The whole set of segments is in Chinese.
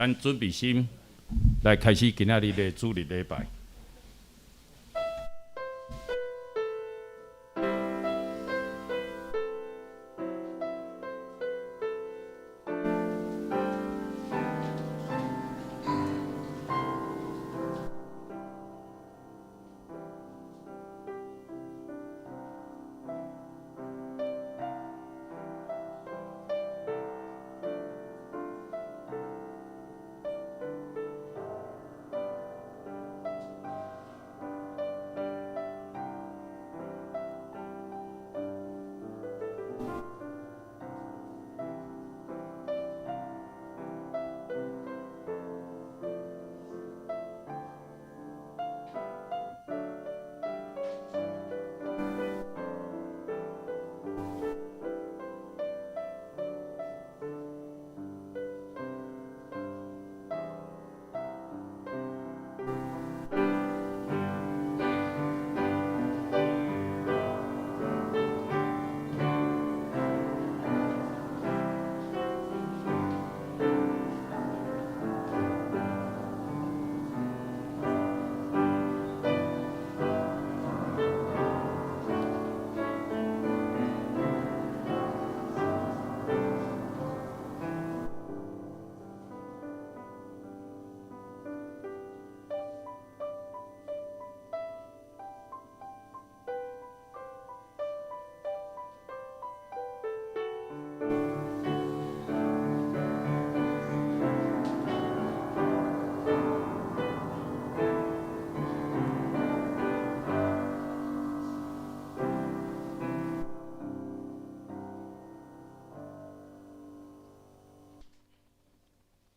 咱准备心来开始今仔日的主日礼拜。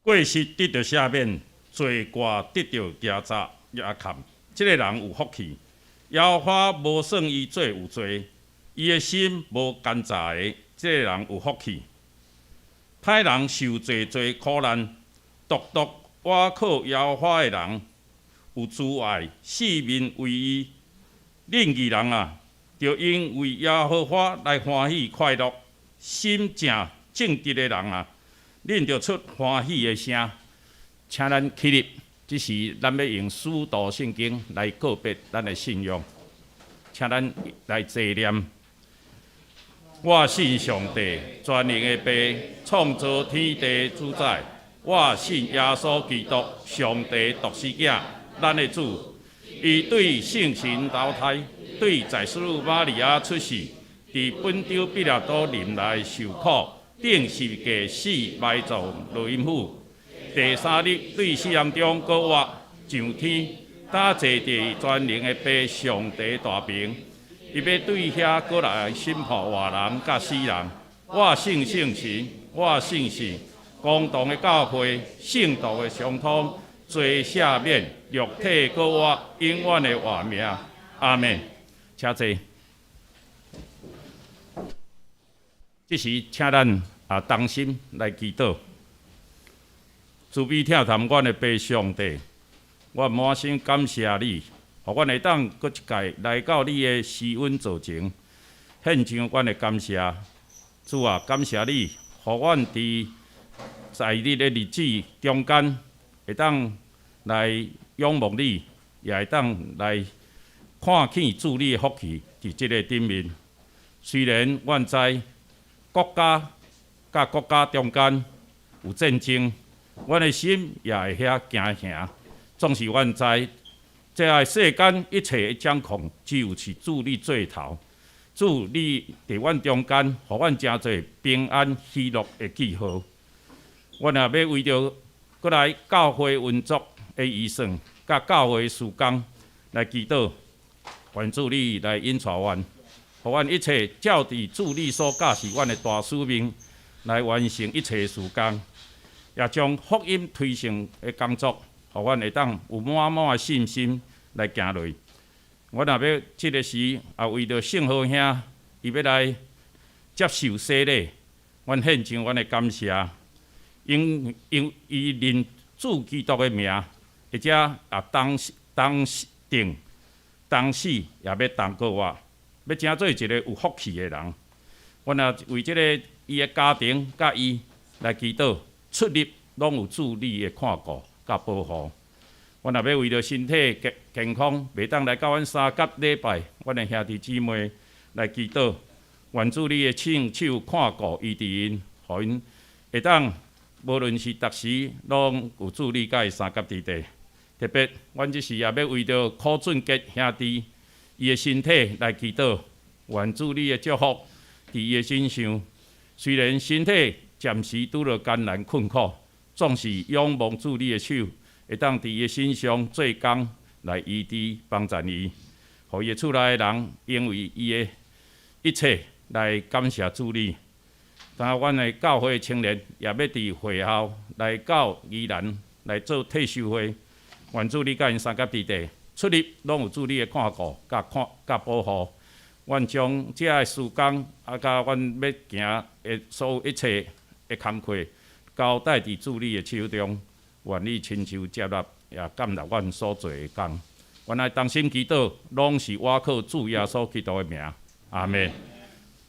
过失得到赦免，罪过得到加责压砍。即个人有福气。耶和华无算伊做有罪，伊的心无奸诈的，即个人有福气。歹人受济济苦难，独独倚靠耶和华的人有慈爱，四面为伊。另义人啊，就因为耶和华来欢喜快乐，心正正直的人啊，恁就出欢喜的声。请咱起立，这是咱要用使徒圣经来告别咱的信仰。请咱来坐念。我信上帝，全能的爸，创造天地主宰。我信耶稣基督，上帝独生子，咱的主。伊对圣神投胎，对在使女玛利亚出世，伫本丢彼拉多临来受苦，顶十架死埋葬落阴府。第三日对死人中搁活上天，搭坐伫全能的爸上帝大屏。伊要对遐过来审判活人甲死人。我信圣神，我信是公道的教会，圣道的相通，罪赦免，肉体搁活，永远的活命。阿门。请坐。这时，请咱同心来祈祷。慈悲疼谈阮的爸上帝，我满心感谢你。互阮会当搁一届来到你的施恩座前，献上阮的感谢。主啊，感谢你，互阮在你的日子中间，会当来仰望你，也会当来看见主你的福气伫即个顶面。虽然阮知国家甲国家中间有战争，阮的心也会遐惊吓。总是阮知。这个世间一切的掌控，只有是主你做头。主你伫阮中间，互阮真侪平安喜乐的记号。阮也要为着过来教会运作的预算，甲教会事工来祈祷，愿主你来引带阮，互阮一切照伫主你所教示阮的大使命来完成一切事工，也将福音推行的工作。互阮会当有满满的信心来行落去。我若要即个时，也为着圣好兄，伊要来接受洗礼，阮献上阮的感谢，因伊认主基督的名，或者当定当死，也要当过活，要成做一个有福气的人。阮也为即个伊的家庭甲伊来祈祷，出入拢有主你的看顾。甲保护，阮也要为着身体健康，袂当来到阮三甲礼拜，阮的兄弟姊妹来祈祷，愿主你的亲手看顾医治因，互因会当无论是逐时拢有主你甲伊三甲之地。特别，阮即时也要为着柯俊杰兄弟伊的身体来祈祷，愿主你的祝福伫伊的身上。虽然身体暂时拄着艰难困苦。总是仰望主你的手，会当伫伊的身上做工来医治帮助伊，互伊厝内的人因为伊的一切来感谢主你。但阮的教会青年也要伫会校来到宜兰来做退休会，愿主你甲因三甲之地出入拢有主你的看顾甲保护。阮将遮个事工甲阮要行的所有一切的工课。交代伫主你的手中，愿你亲手接纳，也感纳阮所做的工。阮来同心祈祷，拢是倚靠主耶稣基督的名。阿门。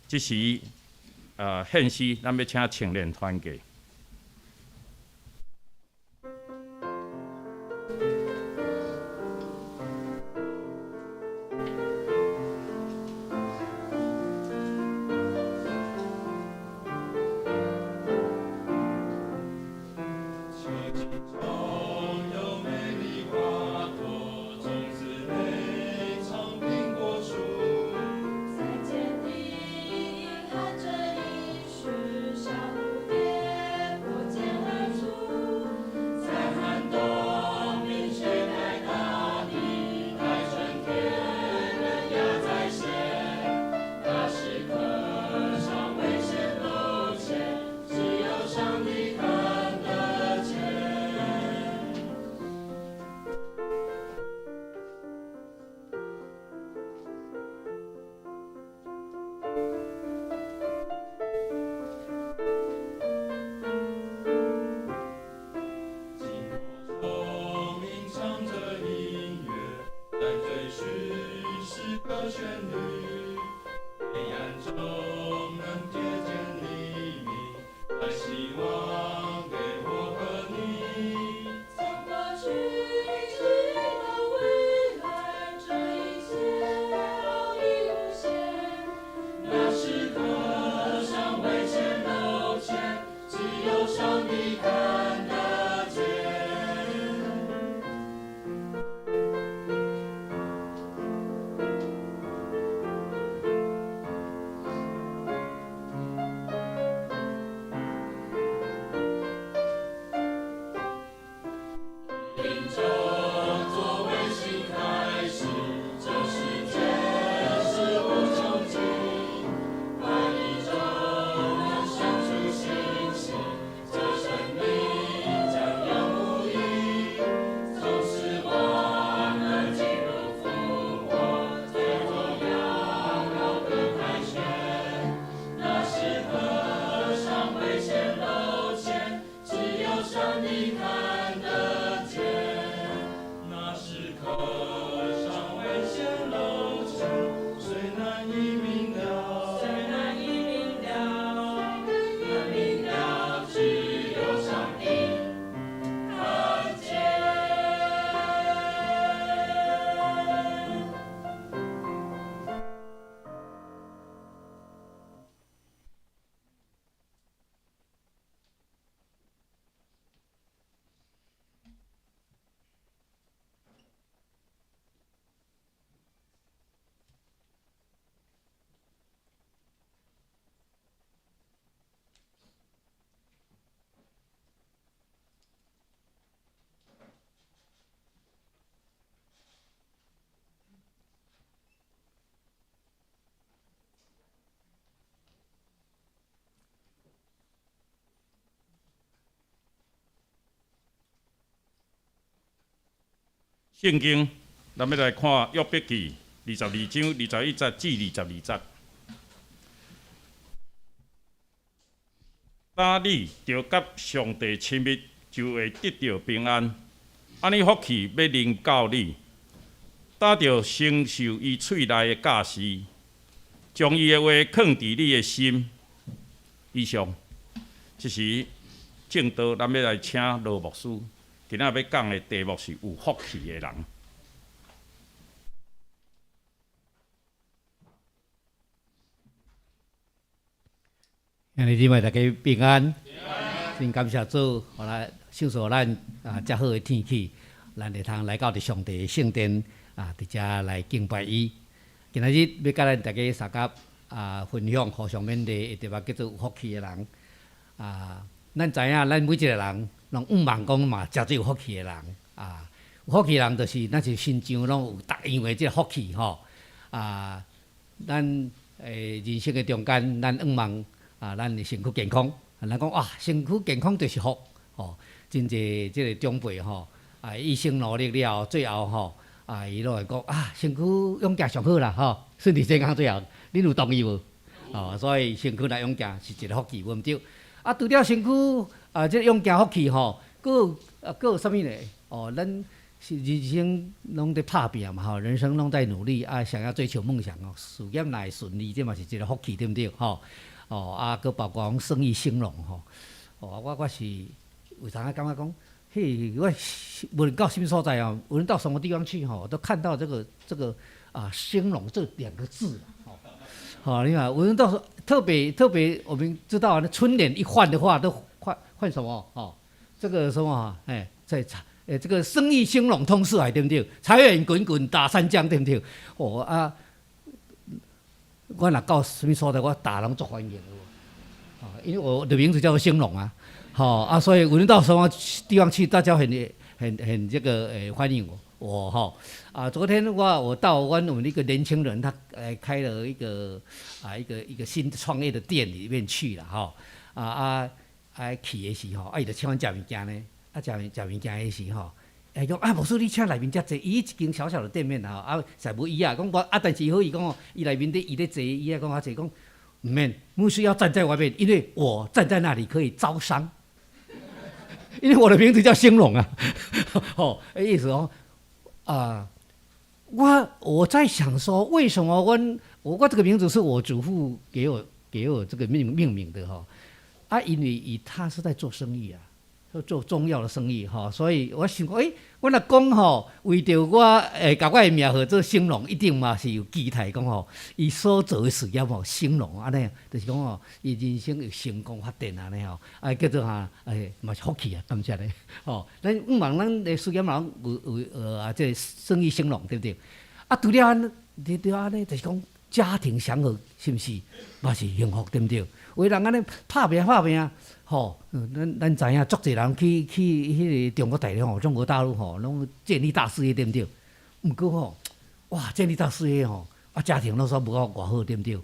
这时，献诗，咱要请青年团给。在见你，看着一世小蝴蝶。你，黑暗中能瞥见黎明，把希望给我和你。从过去一直到未来，这一切都已无限。那时刻尚未显露前，只有上帝看得见。命中作为新开始，这世界是无穷尽。怀疑中能生出信心，这生命将永无意。从失望能进入复活，最后要有个凯旋。那时刻尚未显露前，只有上帝看得见。那时刻尚未显露前，虽难以明了，虽难以明了，难明了，只有上帝看见。圣经，咱要来看约伯记22章21节至22节。当你着甲上帝亲密，就会得到平安。安尼福气要临到你，打着承受伊喙内的教示，将伊的话藏伫你的心。以上，这是正道，咱要来请罗牧师。今仔要讲的题目是有福气的人。兄弟姊妹，大家平安。真感谢主，互咱享受咱遮好的天气，咱会通来到伫上帝的圣殿伫遮来敬拜伊。今仔日要甲咱大家三甲分享互相勉励的题目叫做有福气的人。咱知影，咱每一个人拢望讲嘛，真最有福气的人。有福气的人就是咱是心上拢有逐样的即个福气吼。咱人生的中间，咱望咱的身躯健康。人讲身躯健康就是福吼。真济即个长辈吼，一生努力了后，最后吼伊拢会讲身躯养家上好啦吼，身体健康最后，恁有同意无？所以身躯来养家是一个福气，无毋对。除了身躯即个养家福气吼，佫有啥物呢？咱是人生拢在打拼嘛吼，人生拢在努力想要追求梦想事业若会顺利，这嘛是一个福气，对毋对？吼佫包括讲生意兴隆吼。我是有当感觉讲，我无论到什么所在无论到什么地方去都看到这个兴隆这2个字你看，无论到特别，我们知道春联一换的话，都换什么这个什么这个生意兴隆通四海，对不对？财源滚滚打三江，对不对？我若到什么所在，我打人做欢迎因为我的名字叫做兴隆所以无论到什么地方去，大家很这个欢迎我昨天我到我们一个年轻人，他开了一个新创业的店里面去了去的时伊就请阮食物件呢，食物件的时讲牧师你请内面遮济，伊一间小小的店面实无伊讲我但是好伊讲伊内面伊咧坐，伊讲我坐讲唔免，牧师要站在外面，因为我站在那里可以招商，因为我的名字叫兴隆意思我在想说，为什么我这个名字是我祖父给我这个命名的哈？因为他是在做生意啊，做中药的生意哈，所以我想讲，我若讲吼，为着我甲我的名号做兴隆，一定嘛是有期待讲吼，伊所做的事业吼兴隆安尼，就是讲吼，伊人生有成功发展安尼吼，叫做嘛是福气啊，感谢咧，吼，咱毋望咱的事业嘛有这生意兴隆，对不对？除了安尼，就是讲家庭祥和，是毋是嘛是幸福，对不对？有的人安尼拍拼。吼，咱知影，足侪人去迄个中国大陆吼，中国大陆吼，拢建立大事业，对不对？毋过吼，哇，建立大事业吼，家庭拢说无偌好，对不对？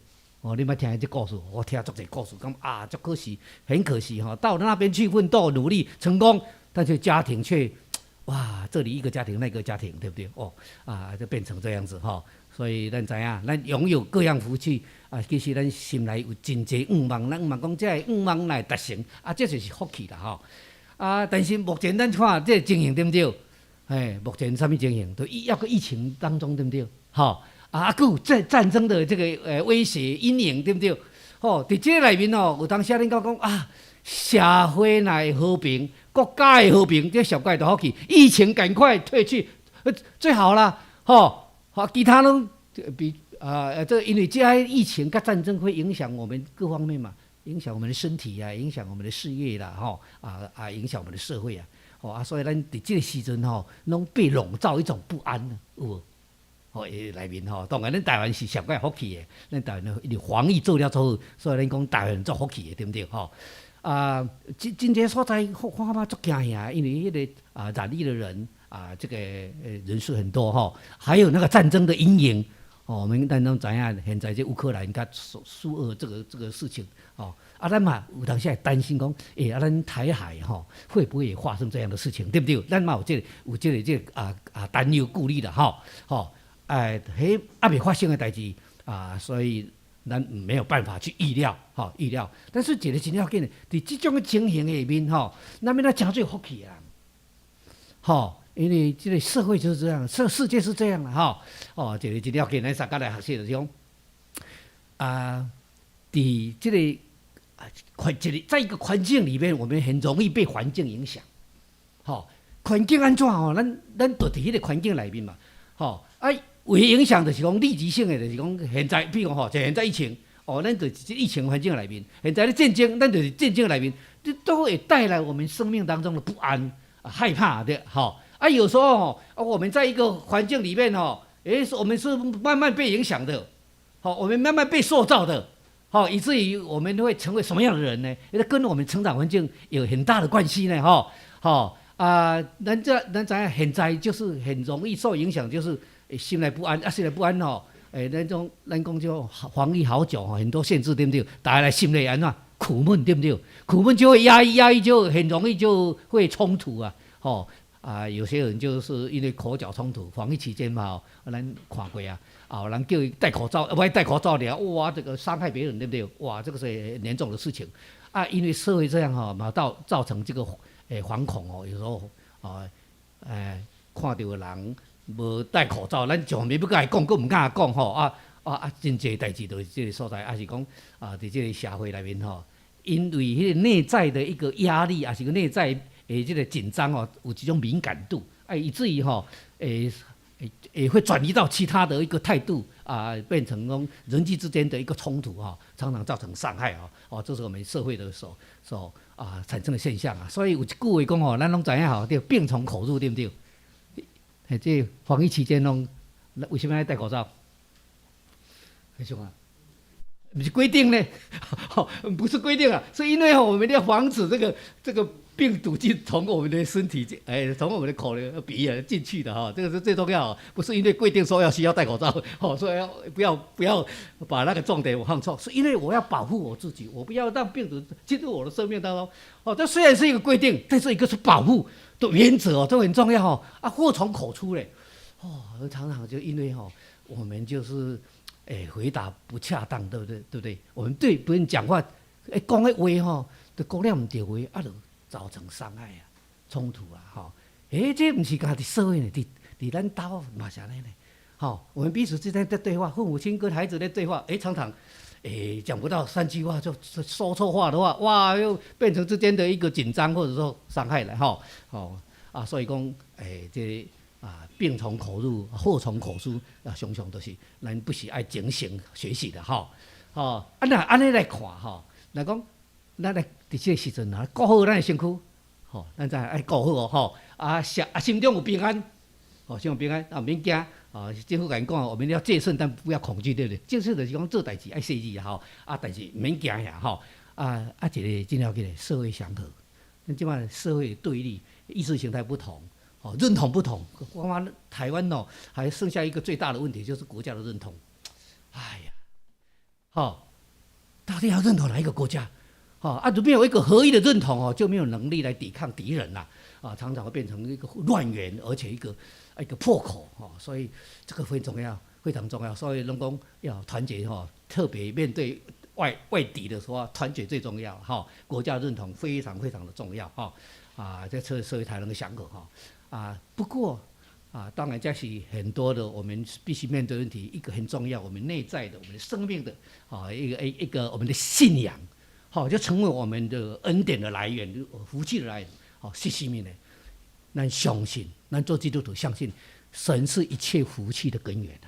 你莫听这故事，我听足侪故事，讲足可惜，很可惜吼，到那边去奋斗努力成功，但是家庭却，哇，这里一个家庭，那个家庭，对不对？就变成这样子吼。所以咱知影，咱拥有各样福气其实咱心内有真侪愿望，咱望讲这愿望来达成这就是福气啦吼。但是目前咱看这情形对不对？目前什么情形？都要个疫情当中对不对？吼佫有战争的这个威胁阴影对不对？吼，伫这内面有当时恁讲社会内和平，国家的和平，这小怪都好去，疫情赶快退去，最好啦吼。其他拢比这因为这疫情跟战争会影响我们各方面嘛，影响我们的身体影响我们的事业啦，影响我们的社会所以咱伫这个时阵拢被笼罩一种不安有无？内面当然咱台湾是上怪福气的，咱台湾的防疫做了做好，所以咱讲台湾做福气的，对不对真侪所在看嘛足惊吓，因为迄个染疫的人。这个人数很多还有那个战争的阴影我们咱拢知影，现在这乌克兰跟苏俄这个事情咱嘛有当时也担心讲，咱台海会不会也发生这样的事情，对不对？咱嘛有这个担忧顾虑的迄未发生的代志所以咱没有办法去预料。但是一个真要紧的，伫这种情形下面咱们真最福气啊因为这个社会就是这样，世界是这样的一个要紧，咱大家来学习就是讲伫这个在一个环境里面，我们很容易被环境影响。环境安怎咱就伫迄个环境内面嘛。为影响就是讲立即性的，就是讲现在，比如讲现在疫情咱就是疫情环境内面，现在的战争，咱就是战争内面，这都会带来我们生命当中的不安、害怕的有时候我们在一个环境里面我们是慢慢被影响的，我们慢慢被塑造的，以至于我们会成为什么样的人呢？跟我们成长环境有很大的关系呢，咱知影现在就是很容易受影响，就是心内不安，心内不安咱讲就防疫好久很多限制，对不对？大家来心内安怎苦闷，对不对？苦闷就会压抑就很容易就会冲突有些人就是因为口角冲突，防疫期间嘛，咱看过人叫他戴口罩，不爱戴口罩的哇，这个伤害别人，对不对？哇，这个是很严重的事情因为社会这样嘛，造成这个惶恐有时候看到人无戴口罩，咱上面要甲伊讲，佫唔敢讲真侪代志就是这个所在，是讲伫这个社会内面因为迄个内在的一个压力，是个内在。这个紧张有这种敏感度以至于会转移到其他的一个态度变成人际之间的一个冲突常常造成伤害这是我们社会的所产生的现象所以有一句话讲咱拢知影叫病从口入，对不对？这防疫期间为什么要戴口罩？很凶不是规定呢不是规定是因为我们要防止这个病毒从我们的身体从我们的口鼻进去的这个是最重要不是因为规定说需要戴口罩所以不要把那个重点放错，是因为我要保护我自己，我不要让病毒进入我的生命当中这虽然是一个规定，但是一个是保护的原则都很重要祸从口出嘞常常就因为我们就是回答不恰当，对不对？我们对别人讲话讲的话就讲了唔对话就造成伤害冲突这不是家己社会呢，伫咱岛嘛是安尼呢好，我们彼此之间在对话，父母亲跟孩子的对话，常常，讲不到3句话就说错话的话，哇，又变成之间的一个紧张或者说伤害了哈。所以讲，这病从口入，祸从口出，常常都是咱不是爱警醒学习的哈。那安尼来看哈，来讲，咱来伫这个时阵啊，顾好咱的身躯，咱再爱顾好哦，心中有平安，心中平安，唔免惊。政府甲因讲，我们要戒慎，但不要恐惧，对不对？戒慎就是讲做代志爱细致哈，但是唔免惊呀哈。一个真要紧的社会祥和，咱即摆社会对立，意识形态不同，认同不同。光台湾还剩下一个最大的问题，就是国家的认同。哎呀，到底要认同哪一个国家？如果没有一个合一的认同就没有能力来抵抗敌人啦。常常会变成一个乱源，而且一个破口所以这个非常重要，非常重要。所以龙工要团结特别面对外敌的时候，团结最重要国家认同非常非常的重要这社会才能够祥和不过当然这是很多的我们必须面对问题，一个很重要，我们内在的、我们的生命的一个我们的信仰就成为我们的恩典的来源、福气的来源。是什么呢？咱相信，咱做基督徒相信，神是一切福气的根源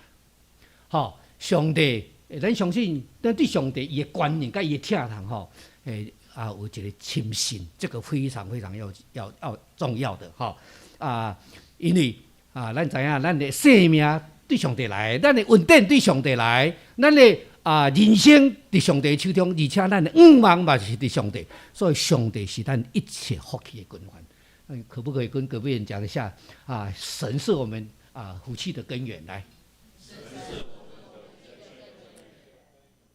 上帝，咱相信，咱对上帝伊的观念、跟伊的听堂有一个亲信，这个非常非常要重要的因为咱知影，咱的生命对上帝来，咱的稳定对上帝来，咱的人生伫上帝手中，而且咱的愿望嘛是伫上帝，所以上帝是咱一切福气的根源。可不可以跟隔壁人讲一下神是我们福气的根源来？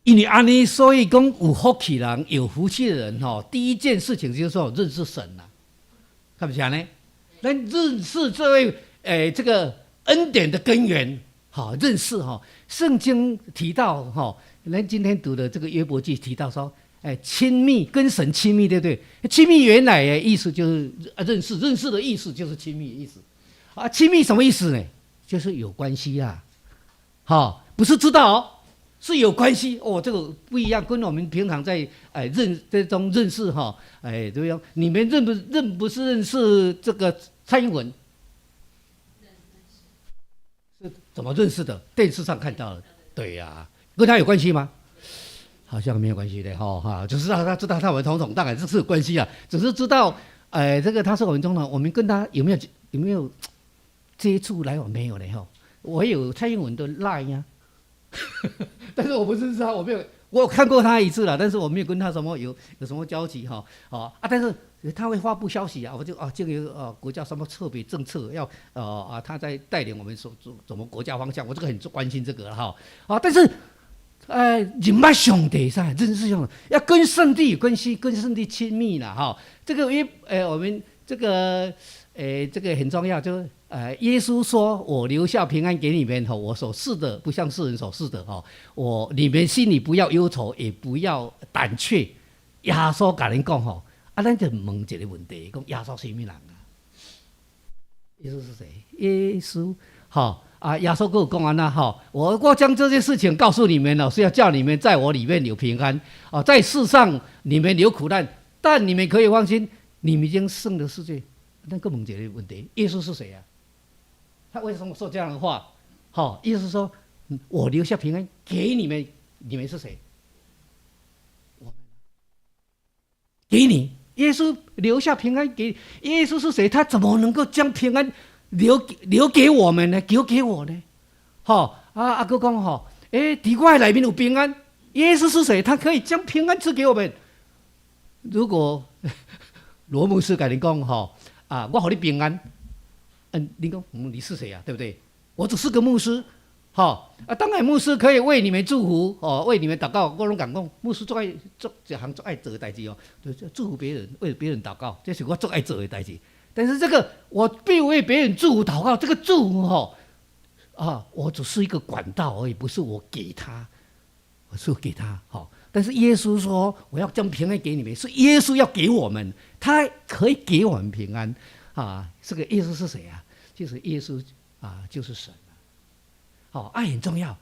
因为安尼，所以讲有福气人、有福气的人第一件事情就是说认识神啦，看不起来呢？咱认识这位这个恩典的根源。认识圣经提到咱今天读的这个约伯记提到说，亲密跟神亲密，对不对？亲密原来的意思就是认识，认识的意思就是亲密的意思亲密什么意思呢？就是有关系不是知道是有关系这个不一样，跟我们平常在这种认识怎么样？你们不是认识这个蔡英文？是怎么认识的？电视上看到的，对呀，跟他有关系吗？好像没有关系的只是他知道他我们总统，当然这是有关系只是知道这个他是我们总统，我们跟他有没有接触来往？没有嘞我有蔡英文的 LINE 呀但是我不认识他，我有看过他一次了，但是我没有跟他有什么交集但是他会发布消息我就这个国家什么特别政策要他在带领我们怎么国家方向，我这个很关心这个但是认识上帝认识上帝要跟上帝有关系，跟上帝亲密啦这个我们这个很重要，就是耶稣说我留下平安给你们我所赐的不像世人所赐的你们心里不要忧愁，也不要胆怯。耶稣跟人讲咱就问一个问题，讲耶稣是什么人耶稣是谁？耶稣耶稣跟我讲完了我将这件事情告诉你们是要叫你们在我里面有平安在世上你们有苦难，但你们可以放心，你们已经胜了世界。那个问一个问题，耶稣是谁他为什么说这样的话？意思是说我留下平安给你们，你们是谁？我给你。耶稣留下平安给耶稣是谁？他怎么能够将平安留给我们呢？留给我呢？阿哥讲伫我里面有平安。耶稣是谁？他可以将平安赐给我们。如果罗牧师跟你讲我给你平安，你讲你是谁对不对？我只是个牧师。当然牧师可以为你们祝福为你们祷告。我拢敢讲，牧师最爱做一项最爱做的代志就是祝福别人，为别人祷告，这是我最爱做的代志。但是这个我并为别人祝福祷告，这个祝福我只是一个管道而已，不是我给他，我是给他但是耶稣说我要将平安给你们，是耶稣要给我们，他可以给我们平安这个耶稣是谁就是耶稣就是神爱很重要。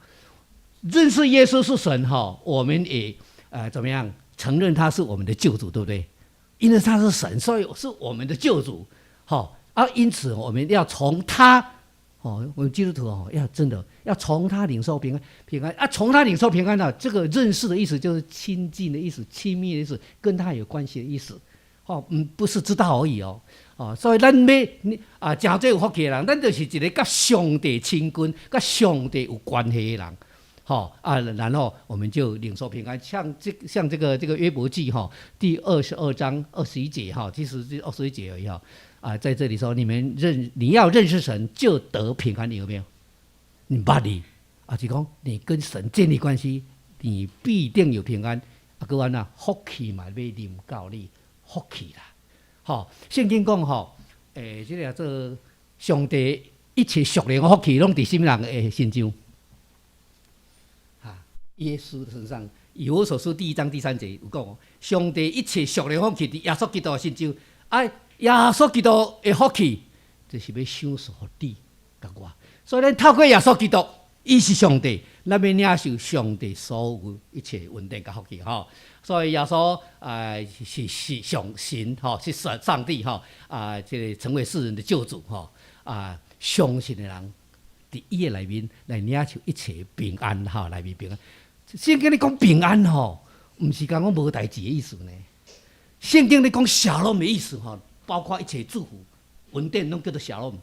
认识耶稣是神我们也怎么样承认他是我们的救主，对不对？因为他是神，所以是我们的救主，因此我们要从他我们基督徒要真的要从他领受平安从他领受平安这个认识的意思就是亲近的意思、亲密的意思，跟他有关系的意思，不是知道而已所以咱要真最有福气的人，咱就是一个跟上帝亲近、跟上帝有关系的人。然后我们就领受平安，像这个约伯记第22章21节其实是21节而已在这里说你要认识神就得平安，有没有？你把你就讲你跟神建立关系，你必定有平安。各位福气嘛要临到你，福气啦。圣经讲这个做上帝一切属灵的福气，拢伫什么人的身上？耶稣的身上，以弗所书第1章第3节有讲上帝一切属灵福气伫耶稣基督的身上。耶稣基督的福气，就是要享受你甲我。所以咱透过耶稣基督，伊是上帝，咱要领受上帝所有一切稳定甲福气所以耶稣是上神是上帝这个成为世人的救主相信的人，伫伊的内面来领受一切平安内面平安。圣经咧讲平安毋是讲无代志的意思呢。圣经咧讲小龙的意思包括一切祝福、稳定，拢叫做小龙。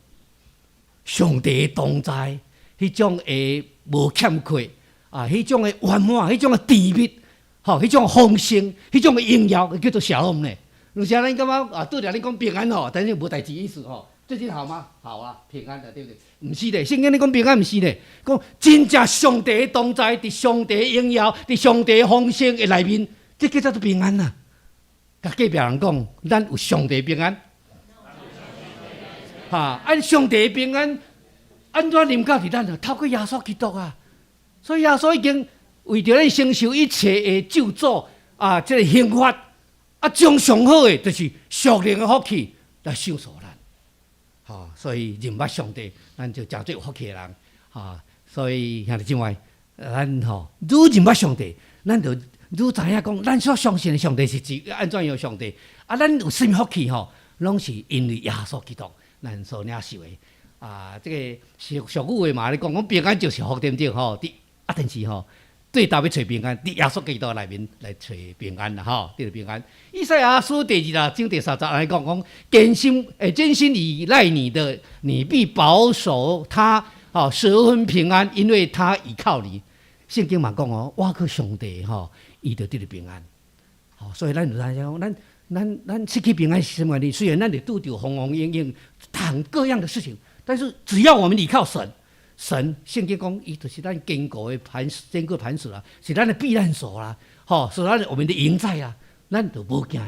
上帝的同在，迄种的无欠缺迄种的圆满，迄种的甜蜜，迄种的丰盛，迄种的荣耀，叫做小龙呢。有时咱感觉拄着你讲平安但是无代志意思最近好吗？好啊，平安的，对不对？不是的，圣经咧讲平安，不是的，讲真正上帝的同在，伫上帝的荣耀，伫上帝的丰盛的内面，这叫做平安啊！甲隔壁人讲，咱有上帝平安，上帝平安安怎临到伫咱透过耶稣基督所以耶稣已经为着咱承受一切的救助这个刑罚将上好的，就是属灵的福气来享受咱。所以认捌上帝，咱就真最有福气的人所以兄弟姊妹，咱愈认捌上帝，咱就愈知影讲，咱所相信的上帝是安怎样上帝咱有什么福气拢是因为耶稣基督咱所领受的这个俗语话嘛，你讲平安就是福，对不对但是对头要找平安，伫耶稣基督内面来找平安啦得平安。以赛亚书第26章第3节来讲艰辛依赖你的，你必保守他十分平安，因为他倚靠你。圣经嘛讲我靠上帝伊就得了平安。所以咱就讲咱失去平安是什么呢？虽然咱得拄着风风雨雨各样的事情，但是只要我们倚靠神，圣经讲，伊就是咱坚固的坚固磐石是咱的避难所是咱我们的营寨咱就无惊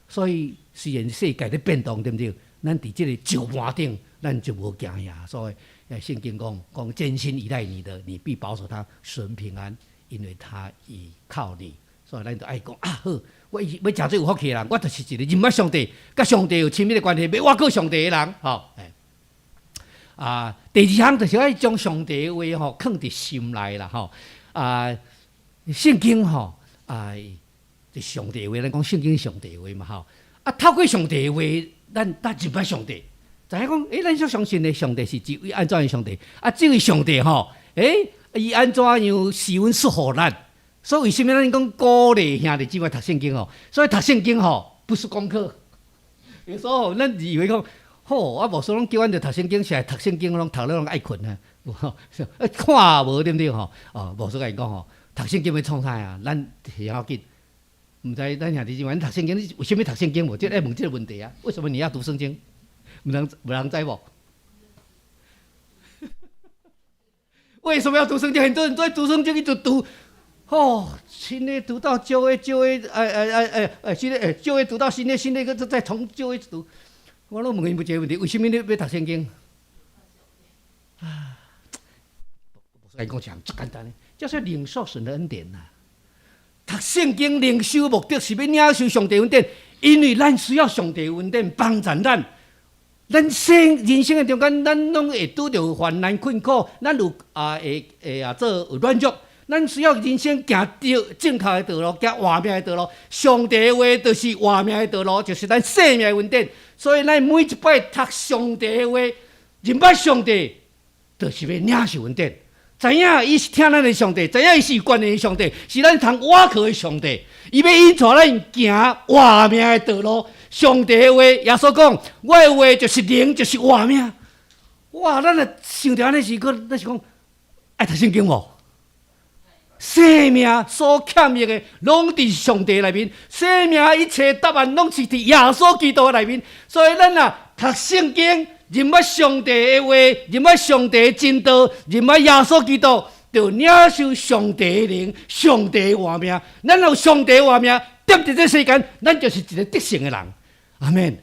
所以虽然世界在变动，对不对？咱伫这个石盘顶，咱就无惊所以圣经讲艰辛依赖你的，你必保守他神平安，因为他倚靠你。所以咱就爱讲好，我要真最有福气的人，我就是一个认捌上帝、甲上帝有亲密的关系，要挖过上帝的人第二项就是要将上帝的话放伫心内圣经就上帝的话，咱讲圣经上帝的话嘛透过上帝的话，咱认捌上帝，知影讲咱所相信的上帝是一位安怎样上帝这位上帝伊安怎样施恩赐予咱？所以为什么咱讲鼓励兄弟姊妹读圣经所以读圣经不是功课。有时候咱以为讲无说拢叫阮着读圣经，是来读圣经拢读了拢爱困看无对不对无说甲因讲读圣经要创啥咱要紧。唔知咱兄弟姊妹读圣经，你为什么读圣经？我就爱问这个问题为什么你要读圣经？有人知无？为什么要读圣经？很多人在读圣经，一直读新的读到旧的，旧的新的旧的读到新的，新的再从旧的读。我拢问伊一个问题：为什么你要读圣经？我跟你讲最简单的，就是领受神的恩典读圣经灵修目的是要领受上帝恩典，因为咱需要上帝恩典帮助咱咱人生的中间，咱拢会拄着患难困苦，咱有做有软弱，咱需要人生行着正确的道路，行活命的道路。上帝的话就是活命的道路，就是咱生命的恩典。所以咱每一摆读上帝的话，认捌上帝，就是要领受恩典。知影伊是听咱的上帝，知影伊是管的上帝，是咱通倚靠的上帝。伊要引带咱行活命的道路。上帝的话，耶稣讲，我的话就是灵，就是活命。哇，咱若想着安尼时，咱是讲爱读圣经无？生命所欠益的，拢伫上帝内面；生命一切答案，拢是伫耶稣基督内面。所以咱啊，读圣经，认捌上帝的话，认捌上帝的真道，认捌耶稣基督，就领受上帝的灵，上帝的活命。咱有上帝的活命，踮伫这世间，咱就是一个得胜的人。阿免。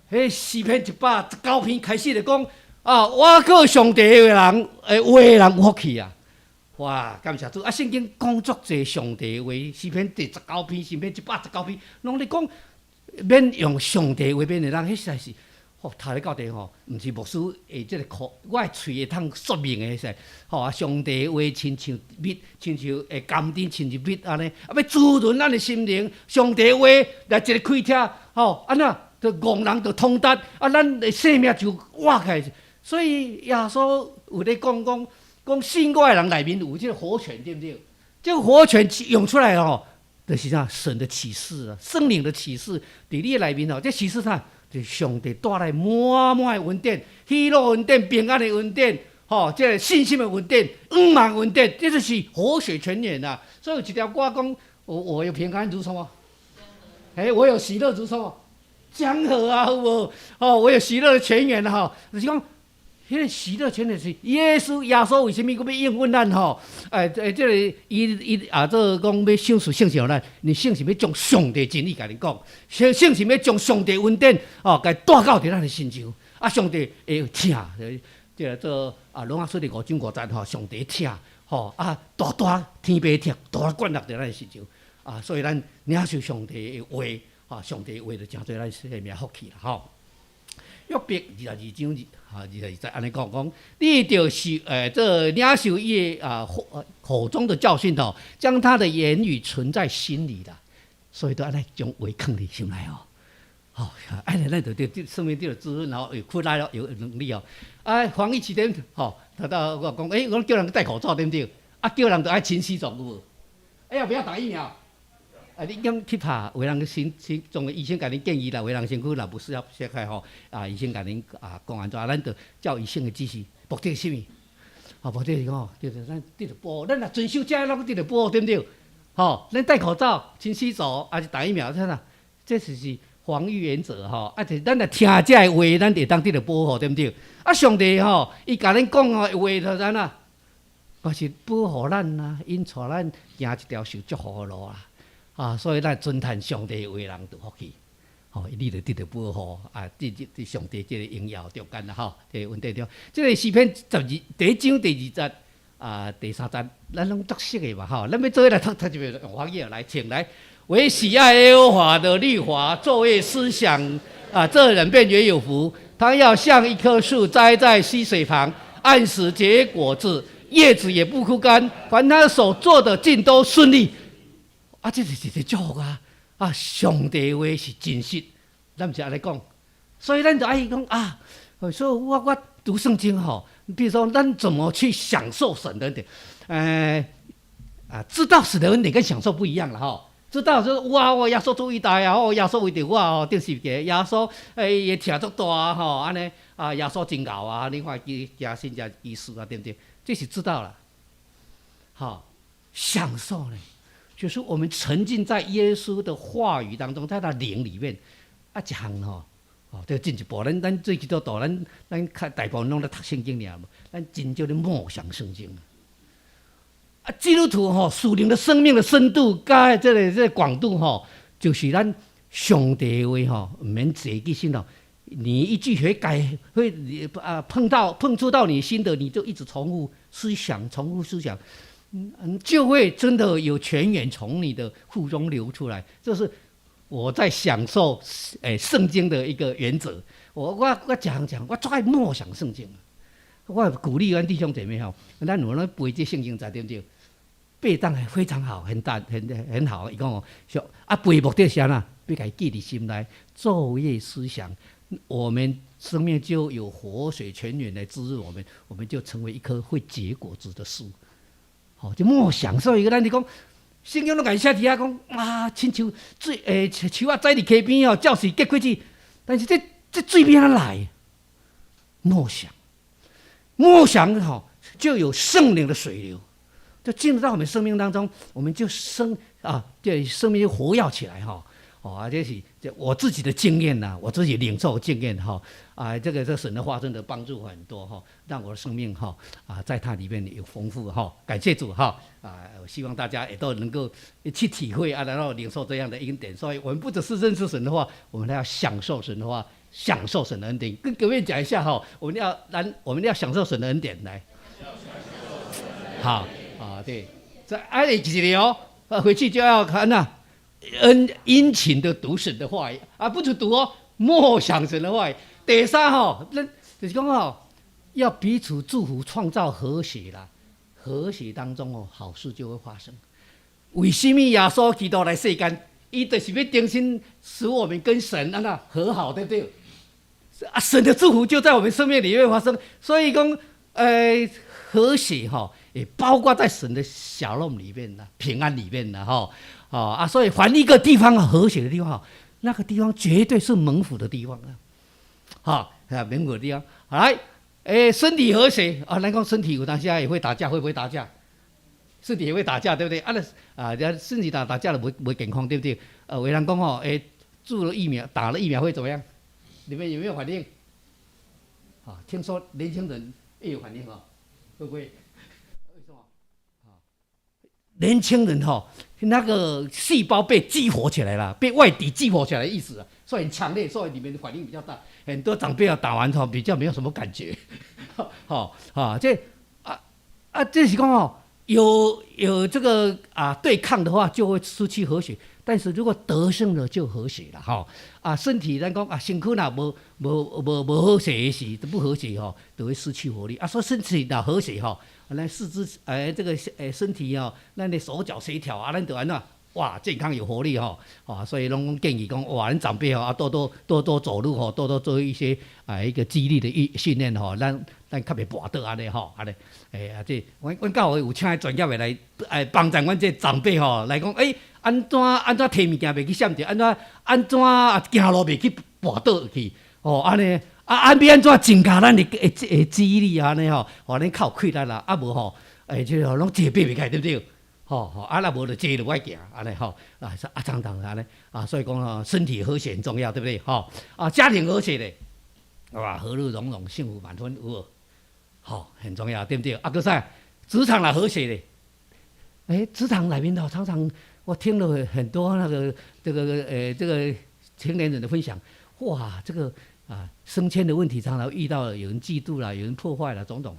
迄诗篇119篇开始就讲啊，我靠上帝的人，话的人有福气啊！哇，感谢主！啊，圣经讲足侪上帝的话，诗篇第19篇、诗篇119篇，拢咧讲免用上帝的话免的人，迄实在是，读咧到底吼，毋是牧师诶，即个口，我诶喙会通说明诶，实在，啊，上帝的话亲像蜜，亲像甘甜，亲像蜜安尼，啊，要滋润咱诶心灵。上帝的话来一个开车，安那，就戆人就通达，啊，咱诶生命就活起来。所以耶稣有咧讲信我的人内面有这个活泉，对不对？这个活泉涌出来哦，就是啥神的启示啊，圣灵的启示，伫你的内面哦，这启示啥？就是上帝带来满满的恩典、喜乐恩典、平安的恩典，这个信心的恩典、恩满恩典，这就是活水泉源啊。所以有一条歌讲，我有平安如什么？我有喜乐如什么？江河啊，有无？我有喜乐的泉源啊，就是讲。迄个喜乐泉源是耶稣为什么佫要应允咱这个伊做讲要享受圣性咱，你圣是要将上帝真理甲恁讲，圣是要将上帝恩典甲带到伫咱的心上。啊，上帝会听，即个做罗马书的5章5节上帝听大大天父听，大灌入伫咱的心上所以咱领受上帝的话上帝的话就诚对咱生命福气啦约伯22章22节安尼讲，你就是这领受伊口中的教训将他的言语存在心里啦，所以都安尼将话藏伫心内安尼咱就对生命对滋润，然后有苦来了，有能力防疫期间他到我讲，我叫人戴口罩对不对？叫人就爱勤洗手有无？不要打疫苗。你讲去拍，有人先从医生甲恁建议啦，有人身躯若不适合切开医生甲恁讲安怎，咱就照医生的指示，目的是啥物？目的是讲，就是咱得着保护，咱若遵守这拢得着保护，对不对？咱戴口罩、勤洗手，是打疫苗，这就是防御原则咱若听这的话，咱会当得着保护，对不对？上帝伊甲咱讲的话就怎啊？就是保护咱啊，引带咱行一条受祝福的路啊。所以咱尊崇上帝的话人就福气，你就得到保护这上帝这个荣耀中间啦，这个问题中，这个诗篇第1章第2节第3节，咱拢读熟的嘛，咱要做来读就用方言来请来，为喜爱耶和华的律法，昼夜思想这人便也有福。他要像一棵树栽在溪水旁，按时结果子，叶子也不枯干，凡他所做的尽都顺利。这是一个祝福上帝的话是真实，咱毋是安尼讲，所以咱就爱讲所以我读圣经比如说咱怎么去享受神的恩典，知道神的恩典跟享受不一样了知道说哇，耶稣主伟大耶稣为着我顶十架，耶稣伊听足大安尼耶稣真牛你看伊加信加意思对不对？这是知道了，享受呢？就是我们沉浸在耶稣的话语当中，在他灵里面一项就进一步。咱最基督徒，咱大部分拢咧读圣经尔，咱真正咧默想圣经。基督徒属灵的生命的深度，加这个广度就是咱上帝的话唔免坐记心你一句会碰触到你心的，你就一直重复思想，就会真的有泉源从你的腹中流出来。这是我在享受圣经的一个原则。我讲，我最爱默想圣经。我鼓励咱弟兄姐妹吼，咱有咧背这圣经在对不对？背当然非常好，很好。伊讲哦，背目的是啥呢？要给记伫心内，昼夜思想，我们生命就有活水泉源来滋润我们，我们就成为一棵会结果子的树。好，就默想。所以咱你讲，圣经都甲伊写伫遐讲啊，亲像树啊栽伫溪边哦，照水结果子。但是这水边哪来？默想。默想哈，就有圣灵的水流，就进入到我们生命当中，我们就这生命就活跃起来哈。这是我自己的经验呐，我自己领受的经验哈。这神的话真的帮助我很多哈，让我的生命哈在它里面有丰富哈。感谢主哈我希望大家也都能够去体会然后领受这样的恩典。所以我们不只是认识神的话，我们还要享受神的话。享受神的恩典，跟各位讲一下哈，我们要享受神的恩典来。好对，在几年哦，回去就要看殷勤的读神的话语不止读哦，默想神的话语。第三那就是讲要彼此祝福，创造和谐啦。和谐当中好事就会发生。为什么耶稣基督来世间？伊就是要定心使我们跟神和好，对不对？神的祝福就在我们生命里面发生，所以讲，和谐也包括在神的小弄里面啦，平安里面啦，所以凡一个地方和谐的地方，那个地方绝对是蒙福的地方蒙福的地方。好来，身体和谐咱讲身体有当下也会打架，会不会打架？身体也会打架，对不对？身体打架了不健康，对不对？有人讲注了疫苗，打了疫苗会怎么样？你们有没有反应？听说年轻人也有反应会不会？为什么？年轻人那个细胞被激活起来了，被外敌激活起来的意思所以很强烈，所以你们的反应比较大。很多长辈打完比较没有什么感觉。这是讲有这个对抗的话，就会失去和谐。但是如果得胜了就和谐了身体咱讲身躯若无和谐的时，不和谐就会失去活力所以身体若和谐咱四肢这个身体咱的手脚协调咱就安怎哇健康有活力所以拢建议讲哇，咱长辈多走路多做一些一个肌力的训练咱较袂跋倒安尼这阮教会有请专业的来帮助阮这长辈来讲安怎摕物件袂去闪着，安怎行路袂去跋倒去安尼要安怎增加咱的肌力安尼咱较有气力啦无就拢坐爬袂开，对不对？若无就坐就歹行安尼常常安尼所以讲身体和谐很重要，对不对？家庭和谐的哇，和乐融融，幸福满分，有无？很重要，对不对？搁啥？职场啦和谐的，职场里面常常我听了很多这个青年人的分享，哇，这个升迁的问题常常遇到有人嫉妒啦，有人破坏啦，种种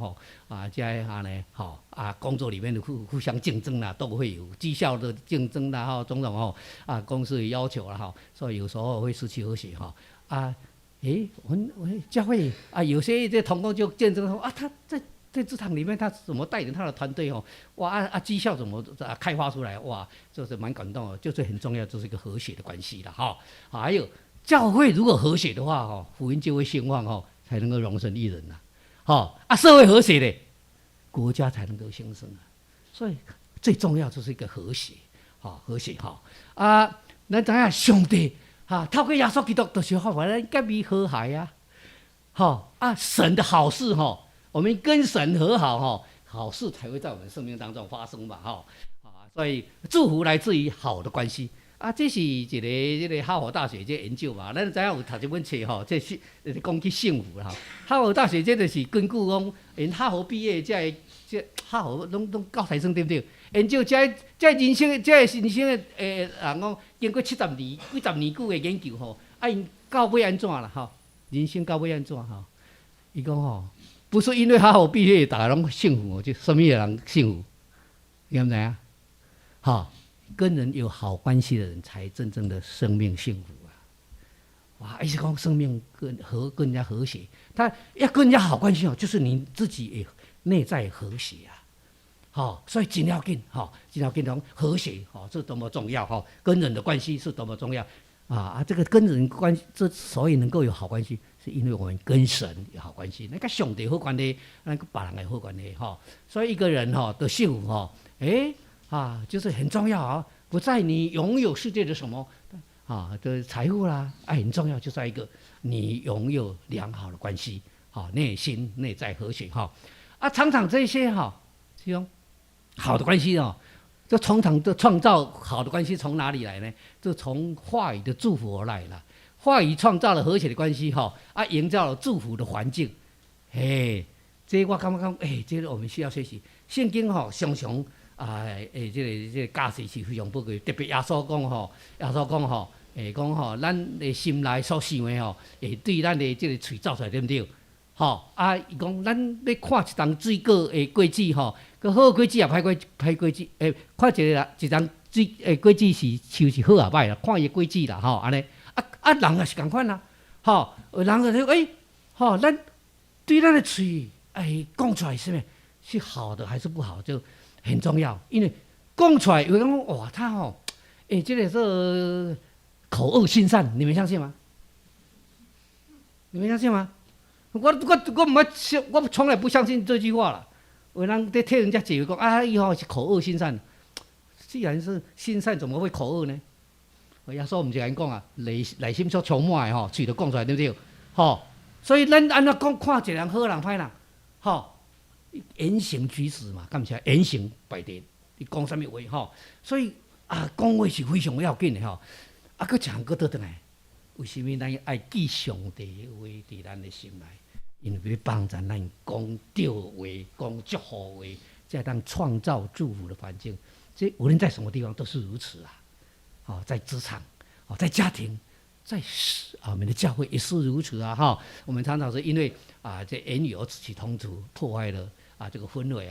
工作里面的互相竞争啦，都会有绩效的竞争啦种种公司的要求啦所以有时候会失去和谐我教会有些这同工就见证说他在职场里面他怎么带领他的团队绩效怎么开发出来哇，就是蛮感动的，就是很重要，就是一个和谐的关系了还有教会如果和谐的话福音就会兴旺才能够容身一人社会和谐的国家才能够兴盛所以最重要就是一个和谐和谐咱知影上帝透过耶稣基督就是发咱甲伊和谐神的好事我们跟神和好好事才会在我们生命当中发生嘛所以祝福来自于好的关系这是一个哈佛大学这研究嘛，咱知影有读一本册这是讲去幸福啦哈佛大学这就是根据讲因哈佛毕业这哈佛拢教材生对不对？研究这人生这人生的人讲经过几十年久的研究因到尾安怎啦人生到尾安怎伊讲不是因为哈佛毕业大家拢幸福就什么人幸福？你知影跟人有好关系的人才真正的生命幸福哇，意思讲生命跟人家和谐，他要跟人家好关系哦，就是你自己也内在和谐啊。好，所以紧要紧，紧要紧讲和谐，这多么重要哈！跟人的关系是多么重要这个跟人关系之所以能够有好关系，是因为我们跟神有好关系，那个上帝好关系，那个别人也好关系哈。所以一个人的幸福就是很重要啊，不在你拥有世界的什么的财富啦，很重要，就在一个你拥有良好的关系，内心内在和谐常常这些这种好的关系就通常的创造好的关系从哪里来呢？就从话语的祝福而来了。话语创造了和谐的关系营造了祝福的环境。这我感觉这个我们需要学习。圣经常常这个教示是非常宝贵，特别耶稣讲讲咱的心内所想的会对咱的这个嘴走出来，对不对？伊讲咱要看一张水果的果子个好果子也歹果子，看一张果子是像是好也歹啦，看伊果子啦安尼人也是同款啦，人就咱对咱的嘴讲出来是咩？是好的还是不好，就很重要，因为讲出来有人讲哇，他这个是口恶心善，你们相信吗？你们相信吗？我从来不相信这句话了。有人在替人家解围讲以后是口恶心善，既然是心善，怎么会口恶呢？耶稣唔是咁讲啊，内心所充满的嘴就讲出来，对不对？所以咱安怎讲看一个人好人歹人，言行举止嘛，敢是言行摆地，你讲什么话所以讲话是非常要紧的佫一项佫倒转来，为什么咱爱记上帝的话伫咱的心内？因为要帮助咱讲对话、讲祝福话，才当创造祝福的环境。这无论在什么地方都是如此在职场，在家庭，在我们的教会也是如此我们常常是因为这言语而起冲突，破坏了这个氛围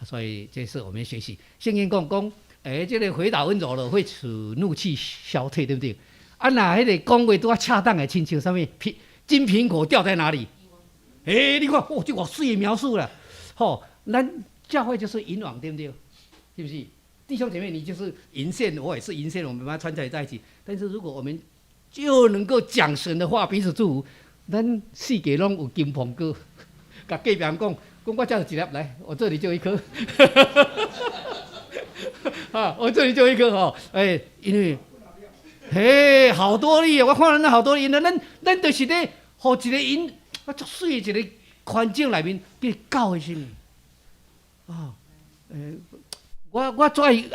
所以这是我们学习。圣经讲这个回答温柔了，会使怒气消退，对不对？那迄个讲话都要恰当的，亲像什么金苹果掉在哪里？你看这我水的描述了咱教会就是银网，对不对？是不是？弟兄姐妹，你就是银线，我也是银线，我们把它穿在一起。但是如果我们就能够讲神的话，彼此祝福，咱世界拢有金苹果。甲隔壁人讲我这有一粒，来，我这里就一颗。我这里就一颗因为好多粒，我看人好多粒，咱就是咧，互一个银足水的一个环境内面，变教的心我最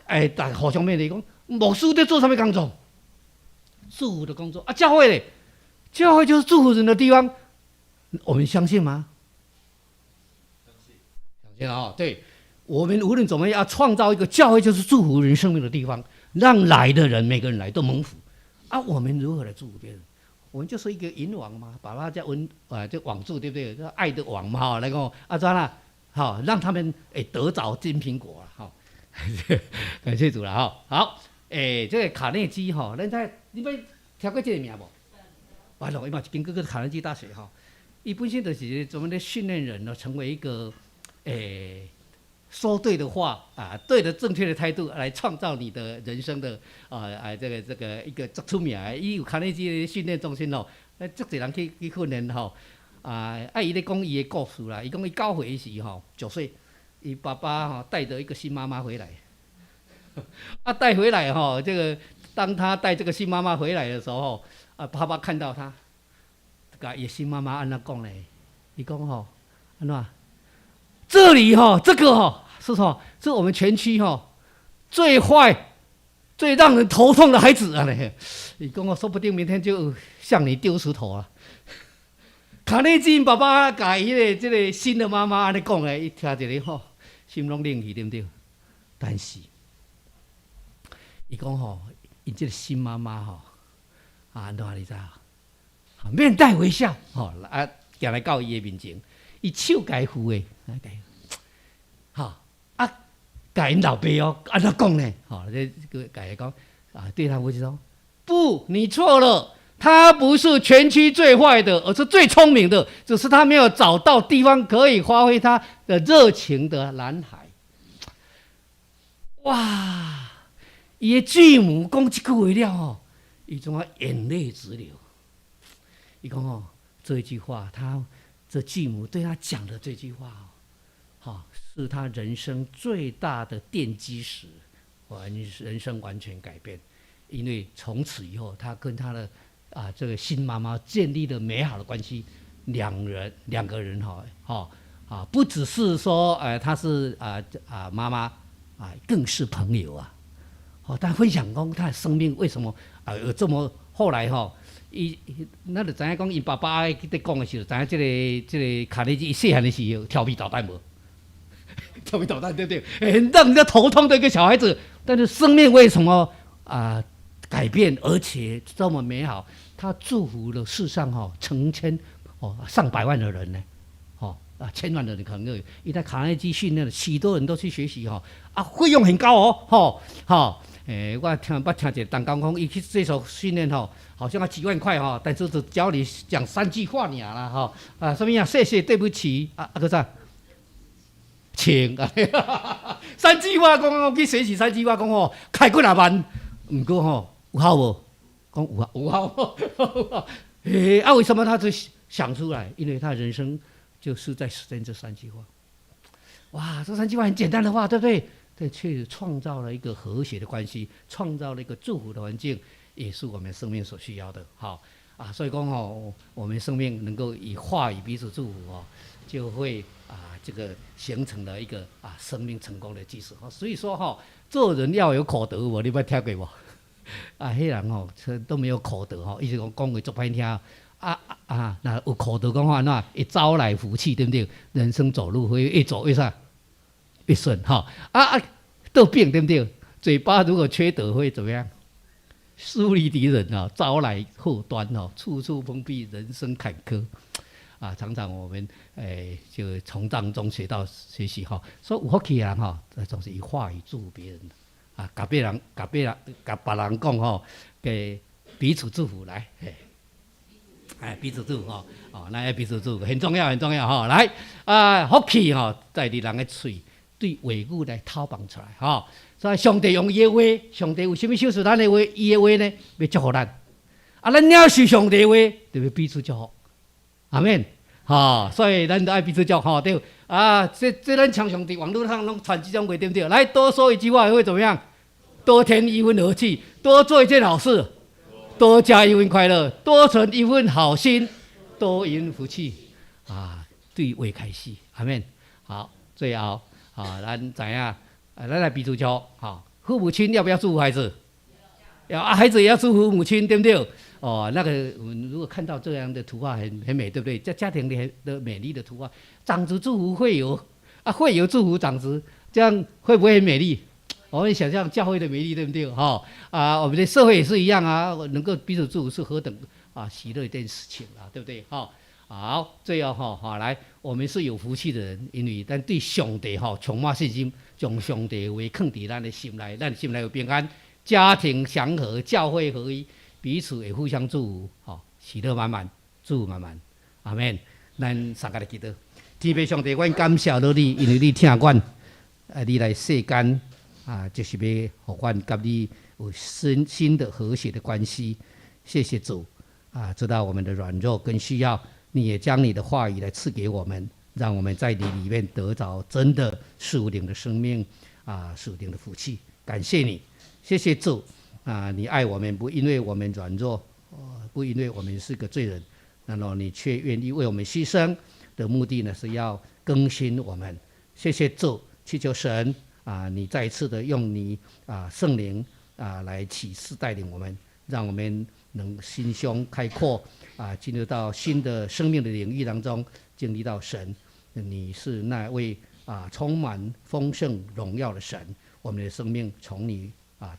爱互相勉励讲，牧师在做什么工作？祝福的工作教会嘞，教会就是祝福人的地方，我们相信吗？相信对，我们无论怎么样，要创造一个教会，就是祝福人生命的地方，让来的人每个人来都蒙福我们如何来祝福别人？我们就是一个银网嘛，把它叫就网住，对不对？爱的网嘛来讲怎啦？让他们得着金苹果了感谢主了好这个卡内基你们听过这个名无？完了，伊嘛经过个卡内基大学伊本身就是专门在训练人呢，成为一个说对的话对的正确的态度来创造你的人生的这个一个足出名的，伊有卡内基的训练中心足侪人去训练伊咧讲伊的故事啦，伊讲伊9岁时9岁，伊爸爸带着一个新妈妈回来，带回来这个当他带这个新妈妈回来的时候爸爸看到他，甲伊新妈妈安怎讲嘞？伊讲安怎？这里这个是什么？是我们全区最坏、最让人头痛的孩子你讲说不定明天就向你丢石头了。卡内基爸爸甲伊这个新的妈妈安尼讲伊听一个心拢冷去，对不对？但是伊讲伊这个新妈妈安怎你知道？面带微笑行来到伊的面前，伊手甲伊扶的，甲因老爸安怎讲呢？这个甲伊讲对他父亲说：“不，你错了，他不是全区最坏的，而是最聪明的，只是他没有找到地方可以发挥他的热情的男孩。哇！伊的继母讲这句话了吼，伊总要眼泪直流。伊讲哦，这一句话，这继母对他讲的这句话哦，是他人生最大的奠基石，人生完全改变。因为从此以后，他跟他的这个新妈妈建立了美好的关系。两个人不只是说他是妈妈更是朋友啊。但分享讲他的生命为什么有这么后来那就知影讲，因爸爸在讲的时候，知影这个卡内基细汉的时候调皮捣蛋无？调皮捣蛋对不对？让人家头痛的一个小孩子，但是生命为什么改变，而且这么美好？他祝福了世上成千上百万的人呢，千万的人可能有。一旦卡内基训练了许多人都去学习费用很高我听一个当讲讲，伊去接受训练好像要几万块但是只教你讲3句话尔啦什么谢谢对不起个啥，请3句话讲去学习3句话讲开几啊万，不过有效无？讲有效为什么他就想出来？因为他人生就是在实践这3句话。哇，这3句话很简单的话，对不对？对，却创造了一个和谐的关系，创造了一个祝福的环境，也是我们生命所需要的。所以讲我们生命能够以话语彼此祝福就会这个形成了一个生命成功的基础。所以说做人要有口德，你捌听过无？迄人都没有口德一直讲话足歹听。那有口德讲话那会招来福气，对不对？人生走路会越走越啥？越顺得病对不对？嘴巴如果缺德会怎么样？树立敌人招来祸端处处碰壁，人生坎坷常常我们就从当中学习所以有福气的人总是以话语祝福别人甲别人讲给彼此祝福来彼此祝福那要彼此祝福很重要很重要来福气在你人的嘴。对话语来透放出来所以上帝用伊的话，上帝有什么小事咱的话，伊的话呢要祝福咱咱领受上帝的话，就要彼此祝福，阿免所以咱都爱彼此祝福对这咱常上帝网络上拢传这种话对不对？来多说一句话会怎么样？多添一份和气，多做一件好事，多加一份快乐，多存一份好心，多赢福气对话开始，阿免好，最后。咱知影，咱来彼此祝父母亲要不要祝福孩子？要孩子也要祝福母亲，对不对？那个我们如果看到这样的图画很美，对不对？在家庭里的美丽的图画，长子祝福会友会友祝福长子，这样会不会很美丽？我们想象教会的美丽，对不对？我们的社会也是一样能够彼此祝福是何等喜乐一件事情对不对？好，最后来，我们是有福气的人，因为咱对上帝充满信心，将上帝的话放在咱的心内，咱心内有平安，家庭祥和，教会合一，彼此会互相祝福，喜乐满满，祝福满满，阿们。咱三个来祈祷，天父上帝，阮感谢了你，因为你听阮，你来世间就是要互阮甲你有新的和谐的关系。谢谢主知道我们的软弱跟需要。你也将你的话语来赐给我们，让我们在你里面得着真的属灵的生命属灵的福气。感谢你，谢谢主你爱我们，不因为我们软弱不因为我们是个罪人，然后你却愿意为我们牺牲的目的呢，是要更新我们。谢谢主，祈求神你再一次的用你圣灵来启示带领我们，让我们能心胸开阔进入到新的生命的领域当中，经历到神，你是那位充满丰盛荣耀的神，我们的生命从你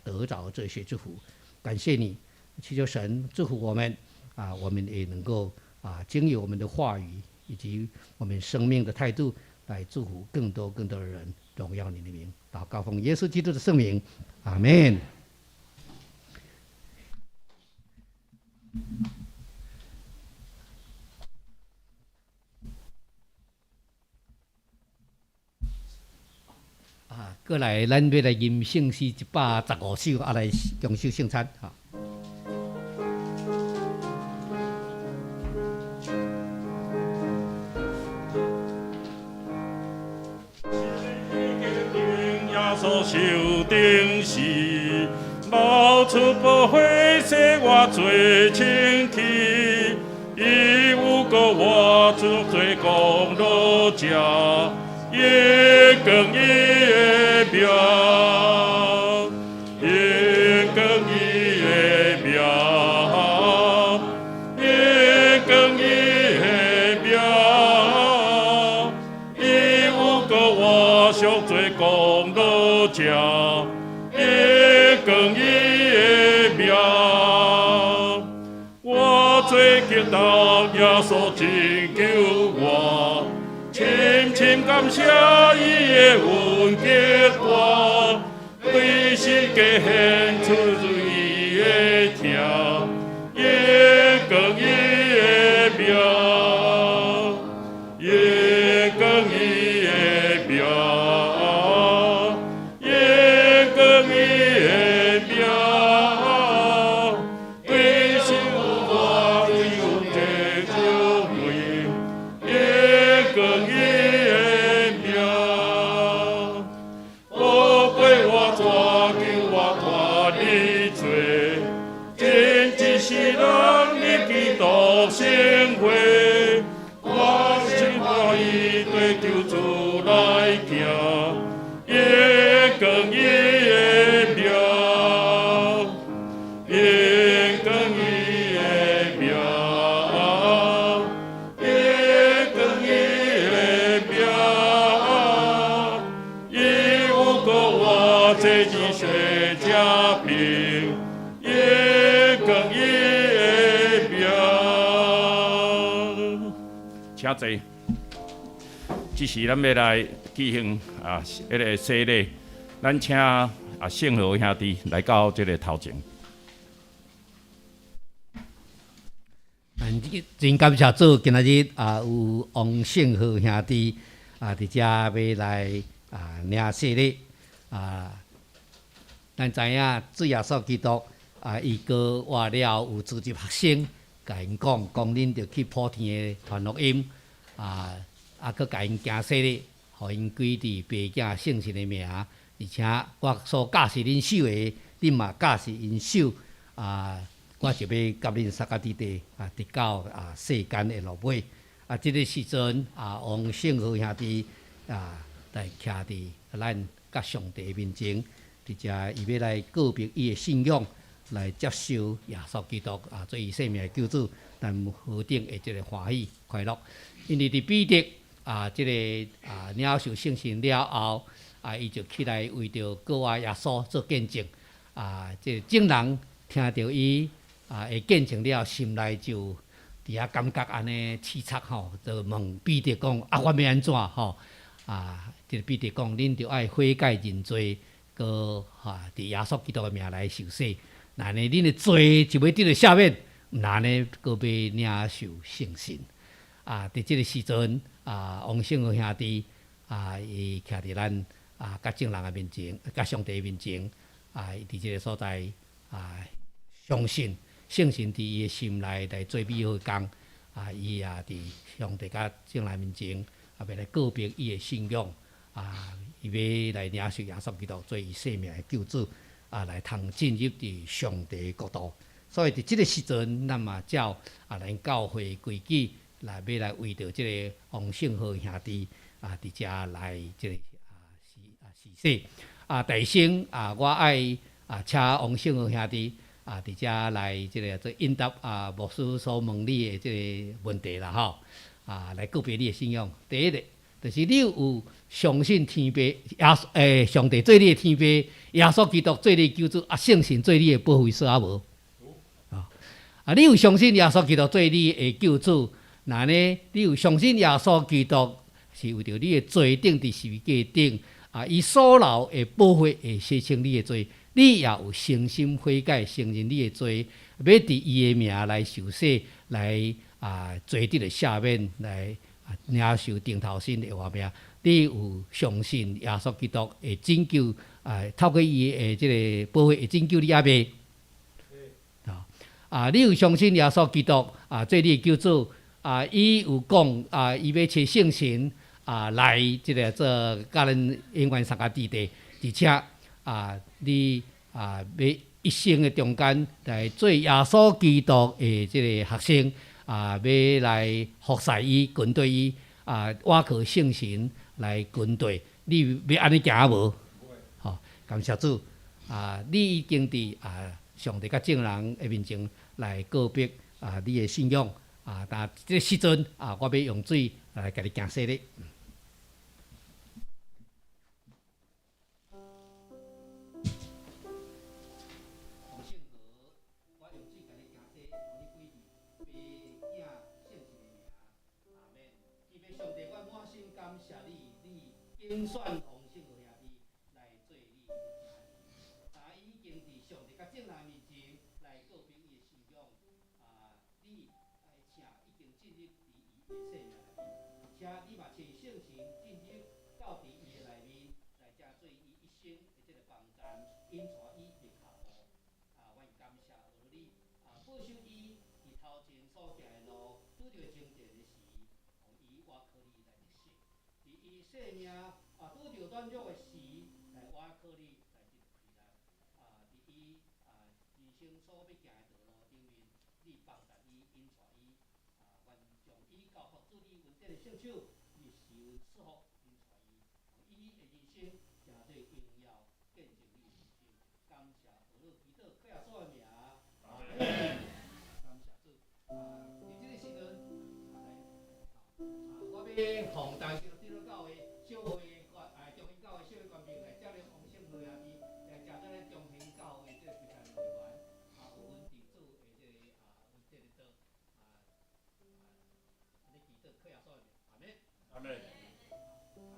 得着这些祝福，感谢你，祈求神祝福我们我们也能够经由我们的话语以及我们生命的态度来祝福更多的人，荣耀你的名，祷告奉耶稣基督的圣名，阿们。过来，咱要来吟圣诗115首，来共修圣餐哈。所受定是，冒出宝血洗我罪清气，伊有个我出罪公路家，也更伊的名，也更伊的名，也更伊的名，伊有个我赎罪公路。家，也更伊的名，我最激动耶稣拯救我，深深感谢伊的恩结果，对世界献出伊的听，也更伊的名，也更伊的名。生活，我心欢喜对救主来行，也更伊的名，也更伊的名，也更伊的名，伊有个我这一世加平，也更伊。请坐，这时咱要来举行迄个洗礼，咱请圣和兄弟来到这个头前。真感谢主，今仔日有王圣和兄弟伫遮要来领洗礼咱知影主耶稣基督伊个活了有组织学生。甲因讲，恁着去普天的传福音，佮甲因行洗礼，互因归伫爸囝圣神的名，而且我所教示恁手的，恁嘛教示因手，我就要甲恁三家弟弟直到世间的落尾。即个时阵王圣和兄弟来徛伫咱甲上帝面前，伫遮伊要来告别伊的信仰。来接受耶稣基督做伊生命的救主，咱何等的这个欢喜快乐！因为伫彼得这个领受圣神了后，伊就起来为着告我耶稣做见证。这个众人听到伊的见证了，心内就伫遐感觉安尼凄惨吼，就问彼得讲：我要安怎吼？这个彼得讲：恁着爱悔改认罪，搁伫耶稣基督的名来受洗。那呢，恁的罪就要得到赦免，那呢，搁要领受圣神。伫即个时阵，王圣和兄弟伊徛伫咱甲众人的面前，甲上帝面前，伫即个所在相信圣神伫伊的心内来做美好的工。伊也伫上帝甲众人面前，要来告别伊的信仰。伊要来领受耶稣基督做伊生命的救主。来通进入伫上帝国度，所以伫即个时阵，咱嘛照咱教会规矩，要来为着即个王圣和兄弟伫遮来即个施洗。第先我爱请王圣和兄弟伫遮来即个做应答牧师所问你的即个问题啦吼，来告别你的信仰。第一个就是你有相信天父上帝做你的天父，耶稣基督做你的救主，圣神做你的保惠师无？你有相信耶稣基督做你的救主，那呢？你有相信耶稣基督是为着你的罪定伫十字架顶伊所流的宝血会洗清你的罪，你也有诚心悔改，承认你的罪，要伫伊的名来受洗，来做得的赦免，来领受定头生的活命。你有相信耶稣基督会拯救透过伊的即个保护会拯救你也未？你有相信耶稣基督做你的救主？伊有讲伊要找圣神来即个做甲咱永远三家之地，而且你要一生的中间来做耶稣基督的即个学生要来服侍伊、跟对伊倚靠圣神来跟对，你要安尼行无？好，感谢主你已经伫上帝甲众人的面前来告别你的信仰但这个时阵我要用水来甲你行洗礼。精选洪圣和兄弟来做你的已经伫上帝甲众人面前来告别伊的信仰你请已经进入伫伊的生命内面，且你嘛请圣神进入到伫伊的内面，来正做伊一生的这个帮站，引带伊的脚步我感谢你保守伊伫头前所行的路，拄着情节的时，互伊倚靠你来得胜，伫伊生命拄着软弱的时，来倚靠你来得开力伫伊人生所要行的道路顶面，你帮助伊、引带伊愿将伊交付主你稳定的圣手，你施恩赐福引带伊，伊的人生成做荣耀见证你的人生。感谢父老基督靠耶稣的名，感谢主伫这个时阵我要奉大基督基督教的小会中兴教会小会官兵来接领洪圣和兄弟，来加做咱中兴教会这个规范会员有阮弟子的这个阮这个道安尼祈祷靠耶稣的名，阿门。阿门。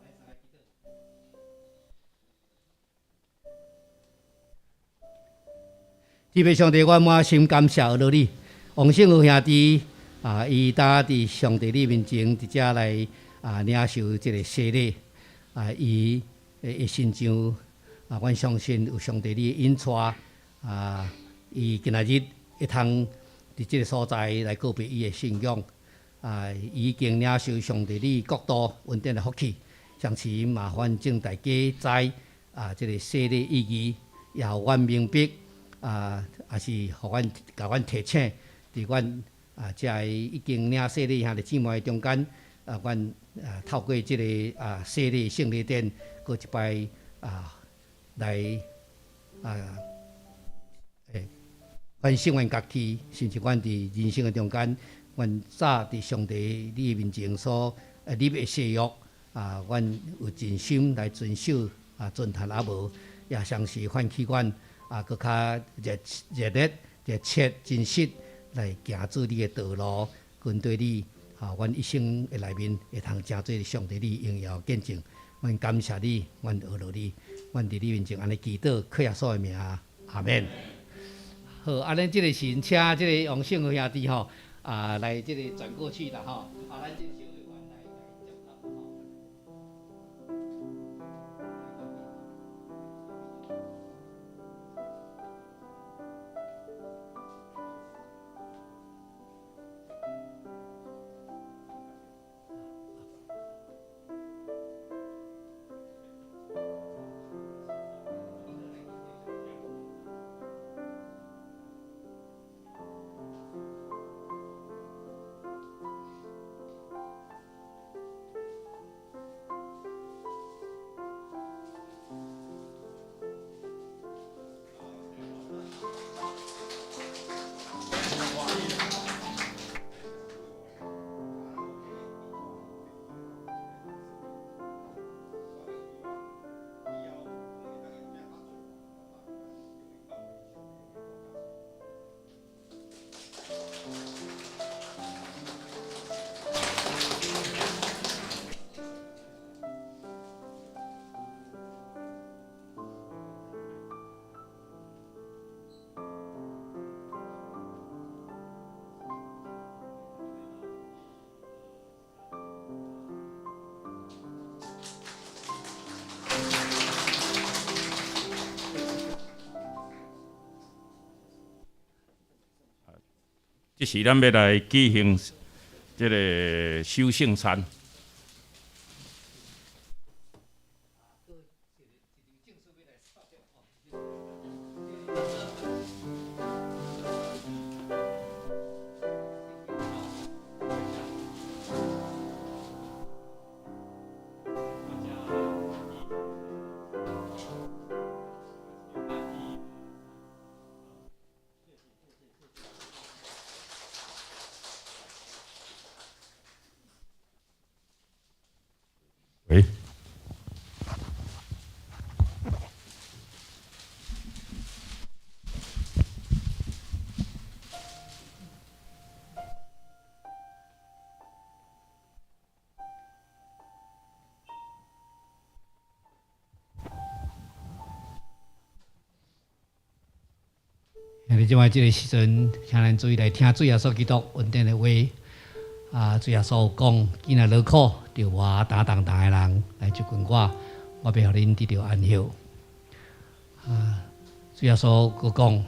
来三个祈祷。主的上帝，我满心感谢落你，洪圣和兄弟伊呾伫上帝你面前，直接来领受这个洗礼伊的心上阮相信有上帝你的引带伊今仔日会通伫这个所在来告别伊的信仰伊已经领受上帝你国度稳定的福气，相此麻烦请大家知这个洗礼意义，也互阮明白也是互阮甲阮提醒，伫阮这已经领洗礼兄弟姊妹中间阮透过这个洗礼圣礼典，搁一摆来反省阮家己，甚至阮伫人生的中间，阮早伫上帝你面前所立的誓约阮有尽心来遵守遵谈也无，也像是唤起阮搁较热烈、热切、真实来行主你的道路，跟对你阮一生的内面会通真做上帝你荣耀见证。阮感谢你，阮学落你，阮伫你面前安尼祈祷，靠耶稣的名，阿免。好，咱即个时请即个洪圣和兄弟来即个转过去啦咱即个小会员来接纳即是咱要来举行即个守圣餐。喂。你即摆即个时阵，请咱注意来听主耶稣基督恩典的话。主耶稣讲：既然劳苦，就我担当的人来接近我，我要互恁得到安息。主耶稣佫讲：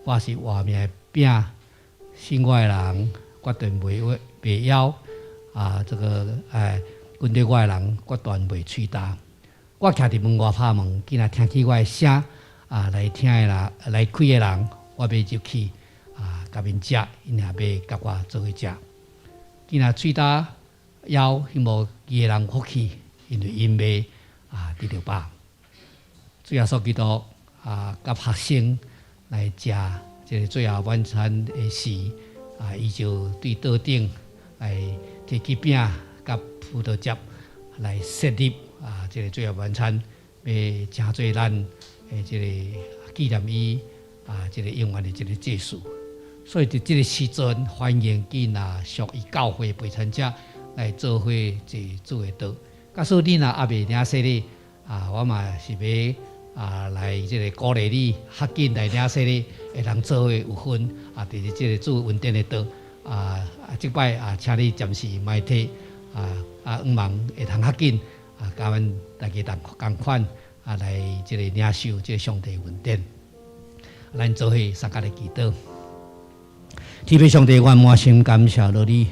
我是活命的饼，信我的人决定袂枵。这个跟着我的人决断袂喙焦。我徛伫门外拍门，既然听见我的声，来听的人，来开的人，我要入去，甲面食，因也要甲我做伙食。既然喙焦枵，迄无伊的人福气，因为因要得到饱。主耶稣基督甲学生来食即个最后晚餐的时，伊就对桌顶来摕起饼甲葡萄汁来设立即个最后晚餐，要诚做咱的即个纪念伊即个永远的即个祭祀。所以伫即个时阵，欢迎囡仔属于教会陪参者来做伙坐主的道。假使你若还未领洗礼，我嘛是要来即个鼓励你，较紧来领洗礼，会通做伙有份伫即个主恩典的道。即摆请你暂时莫体希望会通较紧甲阮大家共款来即个领受即个上帝恩典。咱做伙三甲的祈祷。天父上帝，我满心感谢了你，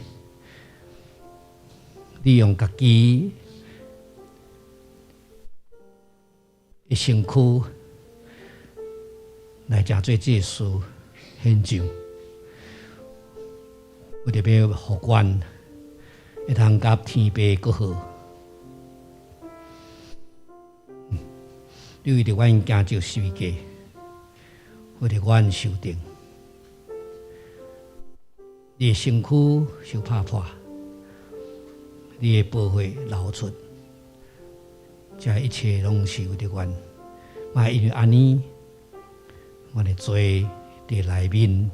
你用家己的身躯来诚做祭祀献上，为着要互阮会通甲天父搁好。你为着阮行就十字架，为着阮受定。你的身躯受拍破，你的宝血流出，这一切拢是为着阮。嘛，因为安尼，阮的罪伫内面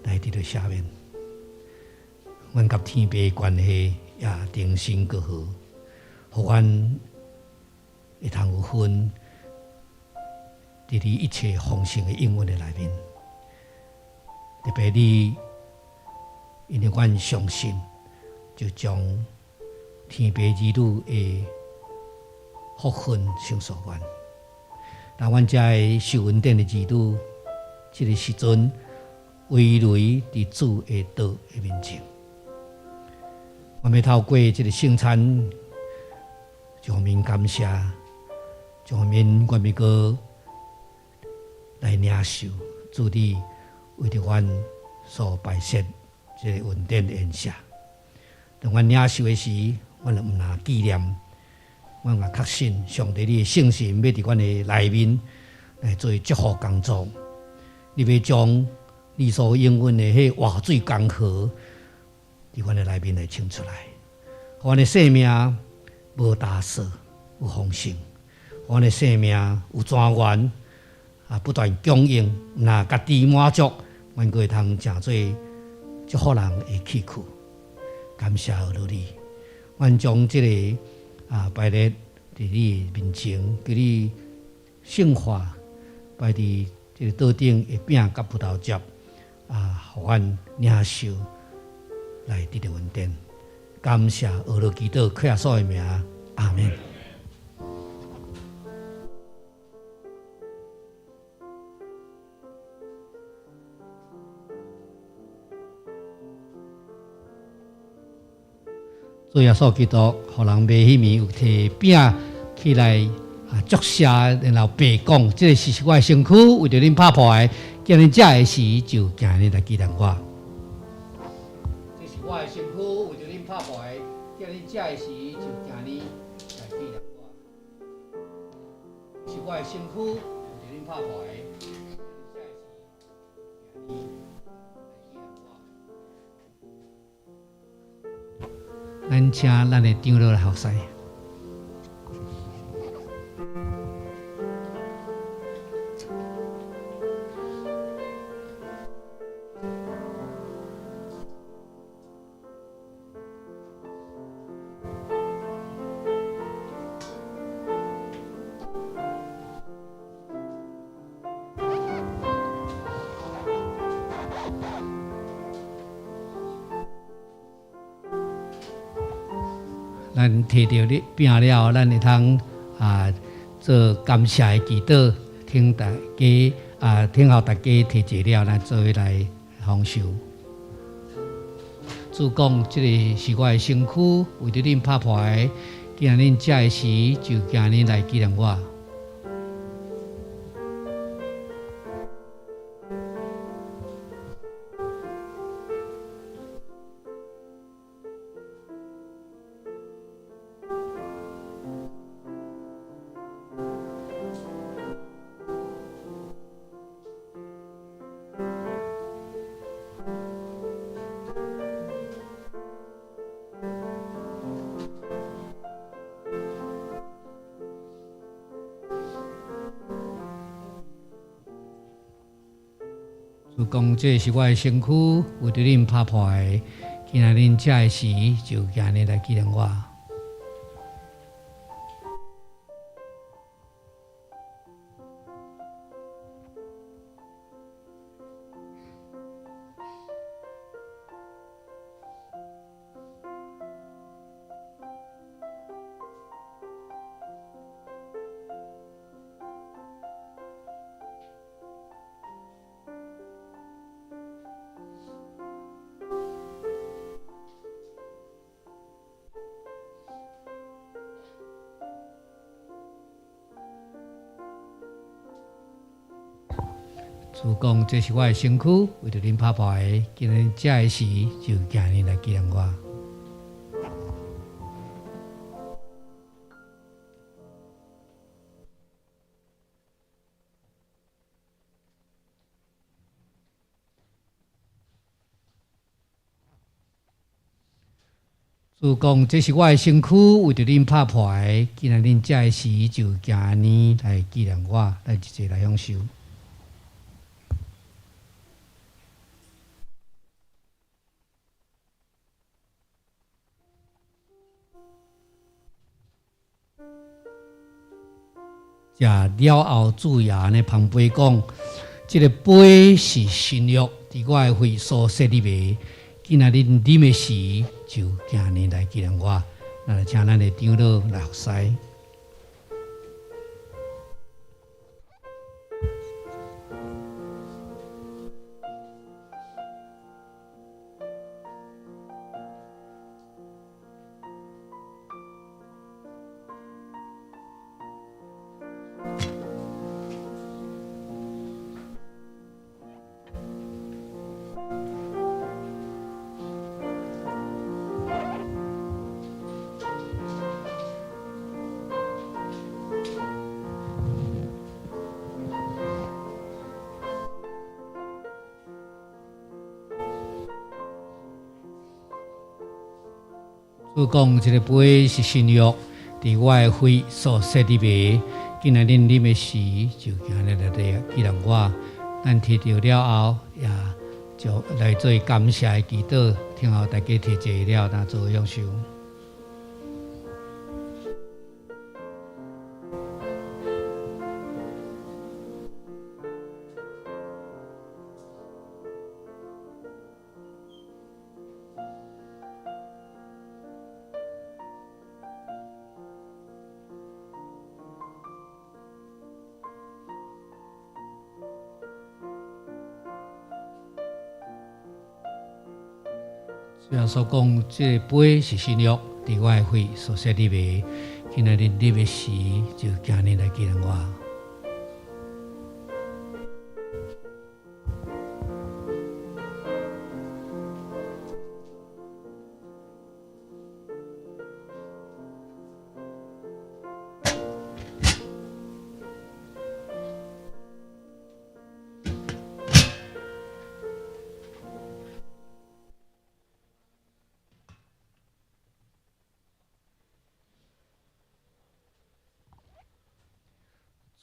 来得到赦免，阮甲天父的关系也重新搁好，互阮会通有份伫你一切丰盛的应允的内面。特别你。因为阮相信，就将天父儿女的福分赏赐阮。当阮遮的受恩典的儿女，这个时阵围围伫主的道的面前，我们透过这个圣餐，上面感谢，上面我们个来领受主你为着阮所摆设。这个恩典的恩赦，当阮领受的时，阮就毋拿纪念，阮也确信上帝你的圣神要伫阮的内面来做祝福工作。你要将你所应允的迄活水江河伫阮的内面来冲出来，互阮的生命无打扫，有丰盛，互阮的生命有泉源，不断供应，若家己满足，阮个会通诚做。祝福人的去去，感谢了你。阮将这个摆列伫你面前，给你圣化，摆伫这个桌顶的饼甲葡萄汁，互阮领受来得到恩典。感谢俄罗基督克耶稣的名，阿门。主耶稣基督，互人买迄面有摕饼起来祝谢，然后白讲，这个是我的身躯，为着恁拍破的，叫恁食的时就行日来纪念我。这是我的身躯，为着恁拍破的，叫恁食的时就行日来纪念我。是我的身躯，为着恁拍破的，叫恁食的时行日来纪念我。咱请咱的长老来学习。咱摕到你饼了，咱会通做感谢的祈祷，听候大家摕坐了，咱做伙来享受。主讲，这个是我的身躯，为着恁拍破的，既然恁食的时，就今日来纪念我。主讲，这是我的身躯，为着恁拍破的，今仔恁食的时，就今日来纪念我。主讲，这是我的身躯，为着恁拍破的，今日食的时，就今日来纪念我。主讲，这是我的身躯，为着恁拍破的，今日恁食的时，就今日来纪念我，来一齐来享受。食了后，主爷呢旁边讲，这个杯是新约，伫我的会所设立的。今仔日啉的时，就今日来纪念我。那就请咱的长老来服侍。主讲，这个杯是新约，伫我的会所设立的。今仔日啉的时，就今日来纪念我。咱摕到了后，也就来做感谢的祈祷，听候大家摕坐了，咱做享受。主要所讲，这个杯是新约，伫我的血所设立的，今仔日立的时，就今日来纪念我。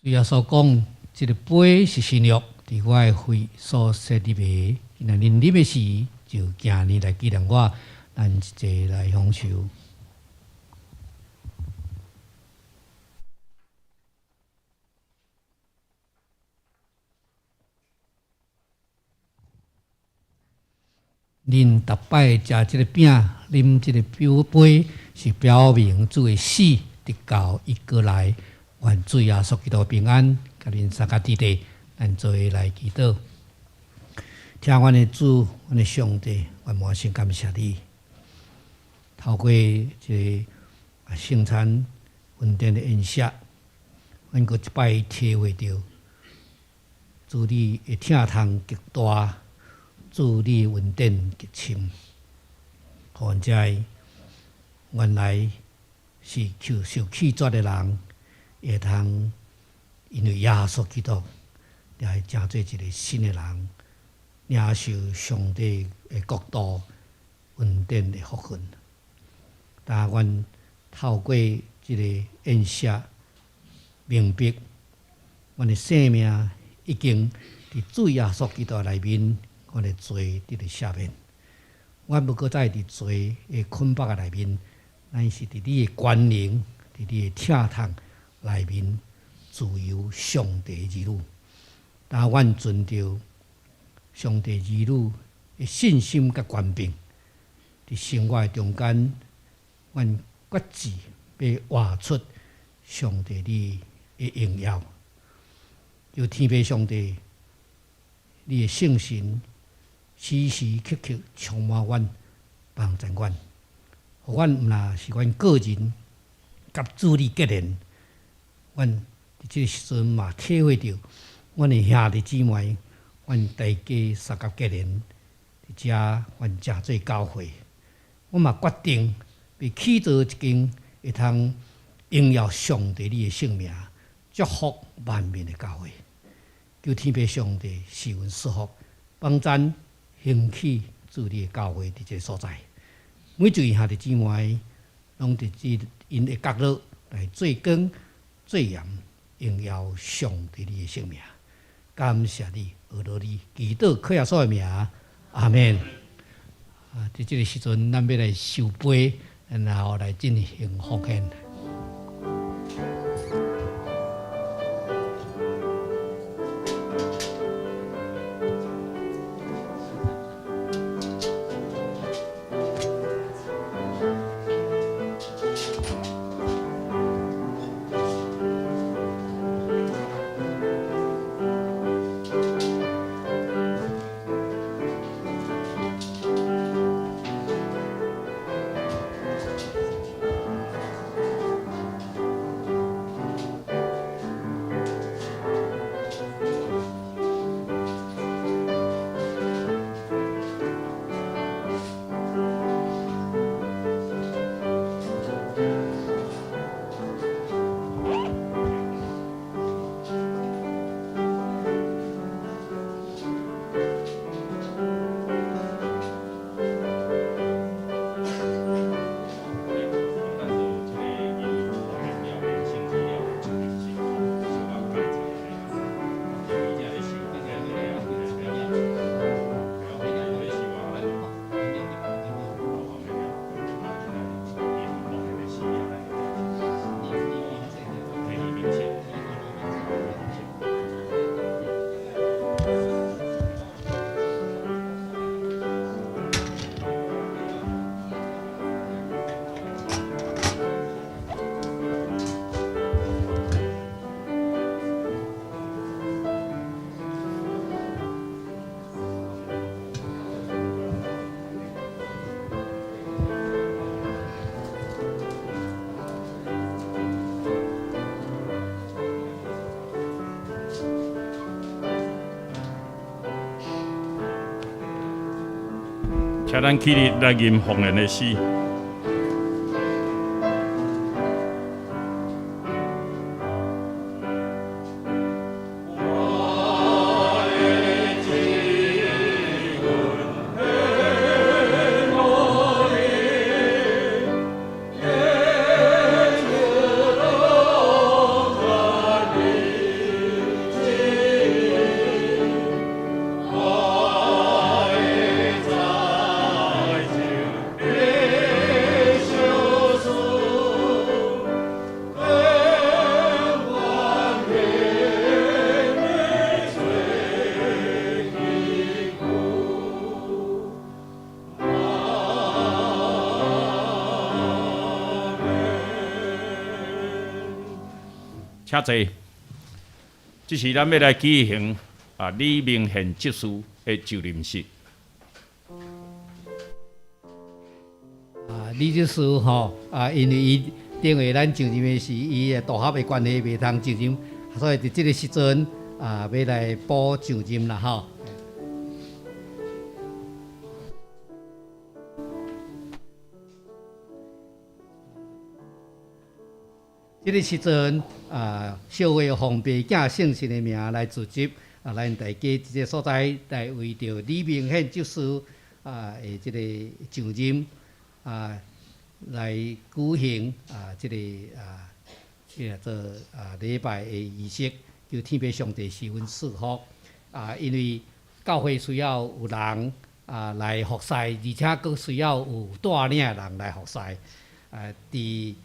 主要所讲，这个杯是新约，伫我的血所设立的。今仔日立的时，就今日来纪念我，咱一齐来享受。恁逐摆食即个饼，啉即个杯，是表明主的死直到伊过来。愿主耶稣基督平安，甲恁三家弟弟，咱做伙来祈祷。听阮的主，阮的上帝，阮满心感谢你。透过这个圣餐恩典的恩赦，阮阁一摆体会到，主你的疼痛极大，主你的恩典极深。互阮知原来是受弃绝的人。会通因为耶稣基督，来成做一个新的人，领受上帝的国度恩典的福分。但阮透过这个恩赦，明白阮的生命已经伫主耶稣基督内面，阮的罪得到赦免。阮无搁再伫罪的捆绑内面，咱是伫你的权能，伫你的疼痛。内面自由上帝儿女，但阮遵照上帝儿女的信心甲权柄，伫生活中间，阮决志要活出上帝你的荣耀。求天父上帝，你的圣神时时刻刻充满阮，帮助阮，互阮毋若是阮个人甲主你结连。阮伫即个时阵嘛，体会到阮的兄弟姊妹，阮大家三甲结连，伫遮阮正做教会。我嘛决定要起造一间会通荣耀上帝你的性命，祝福万民的教会。求天父上帝赐阮赐福，帮咱兴起主你的教会伫即个所在。每一位兄弟姊妹，拢伫因的角落来做工。最严荣耀上帝你的性命，感谢你，学罗你，祈祷靠耶稣的名，阿门。伫这个时阵，咱要来受杯，然后来进行奉献。请咱起立来吟奉献的诗。请坐，这是咱要来举行李明宪执事的就任式。李执事因为伊定位咱就任的是伊的大学的关系，袂通就任，所以伫即个时阵要来补就任啦吼。这个时阵社会奉爸囝姓氏的名来组织咱大家一个所在来为着李明宪执事的这个就任来举行这个做礼拜的仪式，求天父上帝十分赐福因为教会需要有人来服侍，而且佫需要有带领的人来服侍伫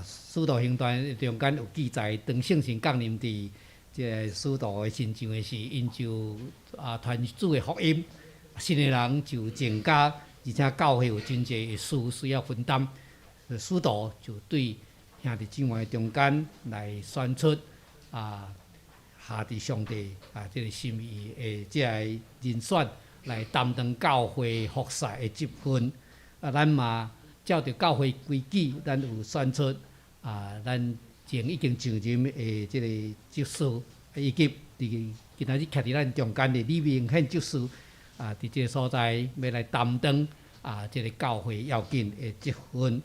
使徒行传中间有记载，当圣神降临伫即个使徒的身上的时，因就传主的福音，信的人就增加，而且教会有真济的事需要分担，使徒就对兄弟姊妹中间来选出下伫上帝即个心意的即个人选来担当教会服侍的职分咱嘛。照着教会规矩，咱有选出咱前已经就任的即个执事，以及今仔日徛伫咱中间的李明宪执事伫即个所在要来担当即个教会要紧的职分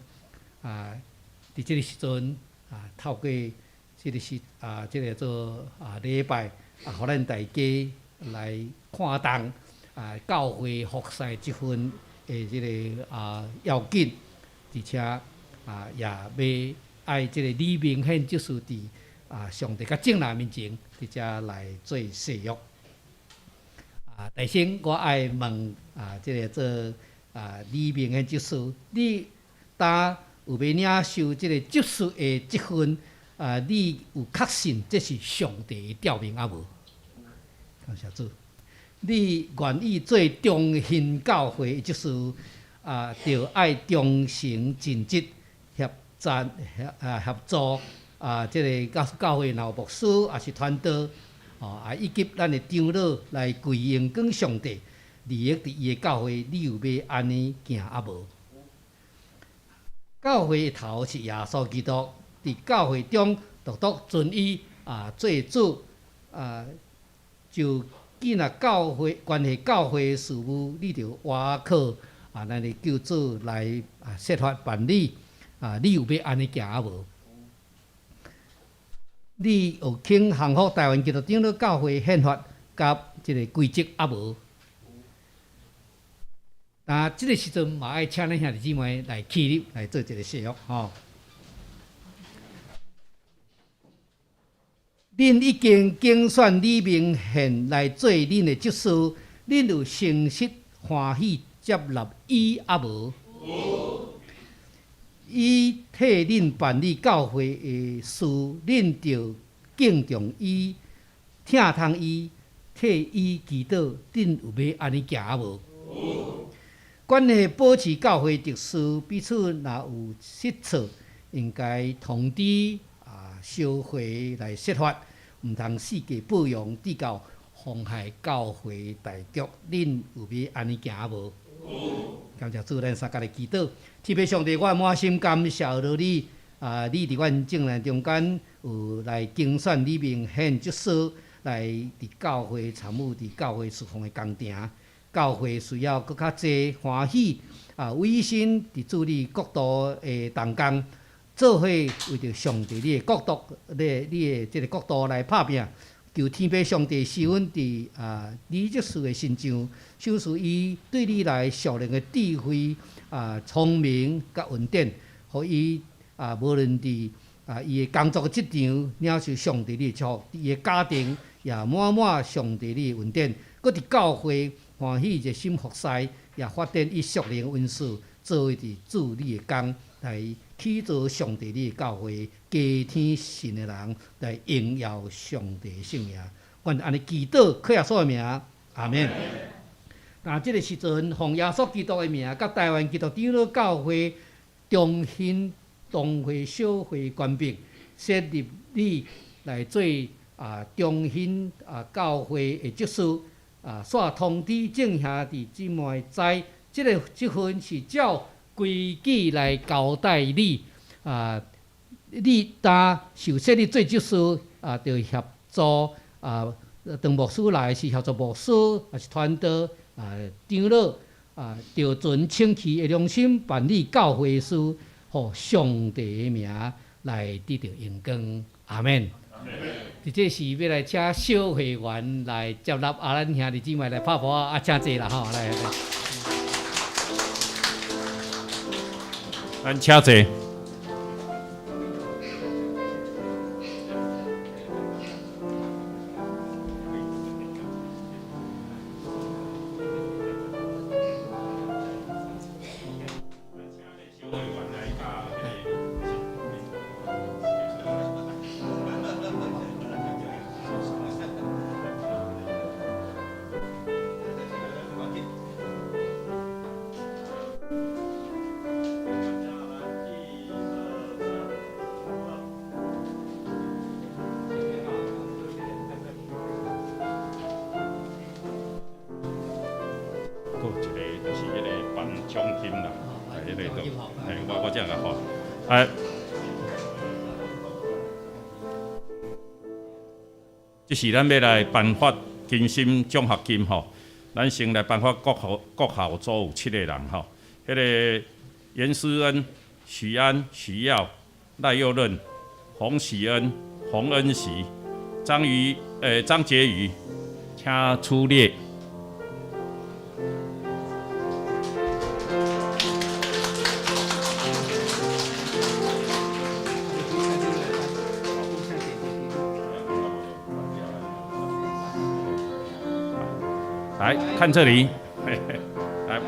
伫即个时阵透过即个即个做礼拜互咱大家来看重教会服侍职分的即个要紧。而且也要爱即个李明宪执事伫上帝甲正人面前，伫遮来做誓约。第先我爱问即个做李明宪执事，你当有要领受即个执事的职分，你有确信这是上帝的调命无？感谢主，你愿意做中信教会的执事？就爱忠诚尽职协助即个教会老牧师也是传道以及咱的长老来归荣光上帝，利益伫伊的教会，你有要安尼行无？教会的头是耶稣基督，伫教会中独独尊伊做主就既若教会关系教会的事务，你就倚靠咱的救主来设法办理你有要安尼行无？你有肯降服台湾基督长老教会宪法甲即个规则无？即个时阵嘛爱请咱兄弟姊妹来起立来做一个誓约恁已经竞选李明宪来做恁的执事，恁有诚实欢喜接纳伊无？伊替恁办理教会的事，恁就敬重伊、听从伊、替伊祈祷，恁有要安尼行无？关系保持教会秩序，彼此若有失错，应该通知烧会来设法，毋通世界保养至到妨害教会大局，恁有要安尼行无？感谢主，咱三家的祈祷。天父上帝，我满心感谢你，你伫阮众人中间有来竞选李明宪执事，来伫教会参与伫教会侍奉的工程。教会需要更较济欢喜委身伫主你国度的同工，做伙为着上帝你的国度，你的即个国度来拍拼。求天父上帝赐阮伫李执事的身上，修饰伊对你来属灵的智慧聪明甲稳定，互伊无论伫伊的工作职场领受上帝你的祝福，伊的家庭也满满上帝你的稳定，搁伫教会欢喜热心服侍，也发展伊属灵恩赐，作为伫主你的工来起造上帝你的教会，加添信的人来荣耀上帝的圣名。阮安尼祈祷，靠耶稣的名，阿免。即个时阵，奉耶稣基督的名，甲台湾基督长老教会中心同会小会官兵设立你来做中心教会的职事煞通知正兄弟姊妹知，即份是照规矩来交代你你当受设立做职事就协助当牧师来是协助牧师，也是传道长老就存清气的良心办理教会事，互上帝的名来得到荣光。阿免。这是要来请小会员来接纳咱兄弟姊妹来拍拍请坐啦吼，来。咱请坐。我这样个吼，这是咱要来颁发金星奖学金吼，咱先来颁发国校组有7个人吼，迄个严思恩、许安、许耀、赖佑任、洪喜恩、洪恩喜、张杰宇，请出列。来看这里，来，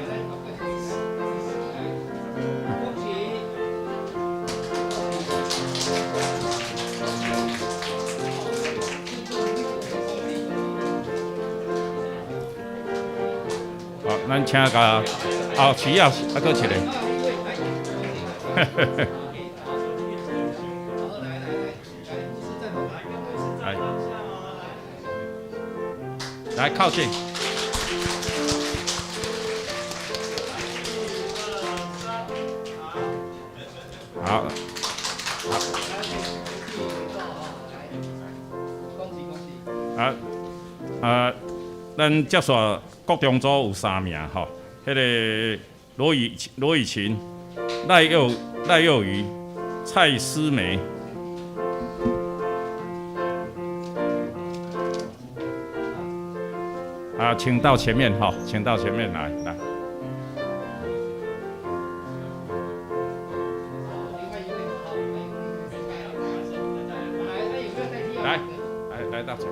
好，咱请个需要搁一个，来靠近。好，咱接续国中组有3名吼，迄个罗以琴、赖佑瑜、蔡思梅。请到前面哈，请到前面来。来到这里。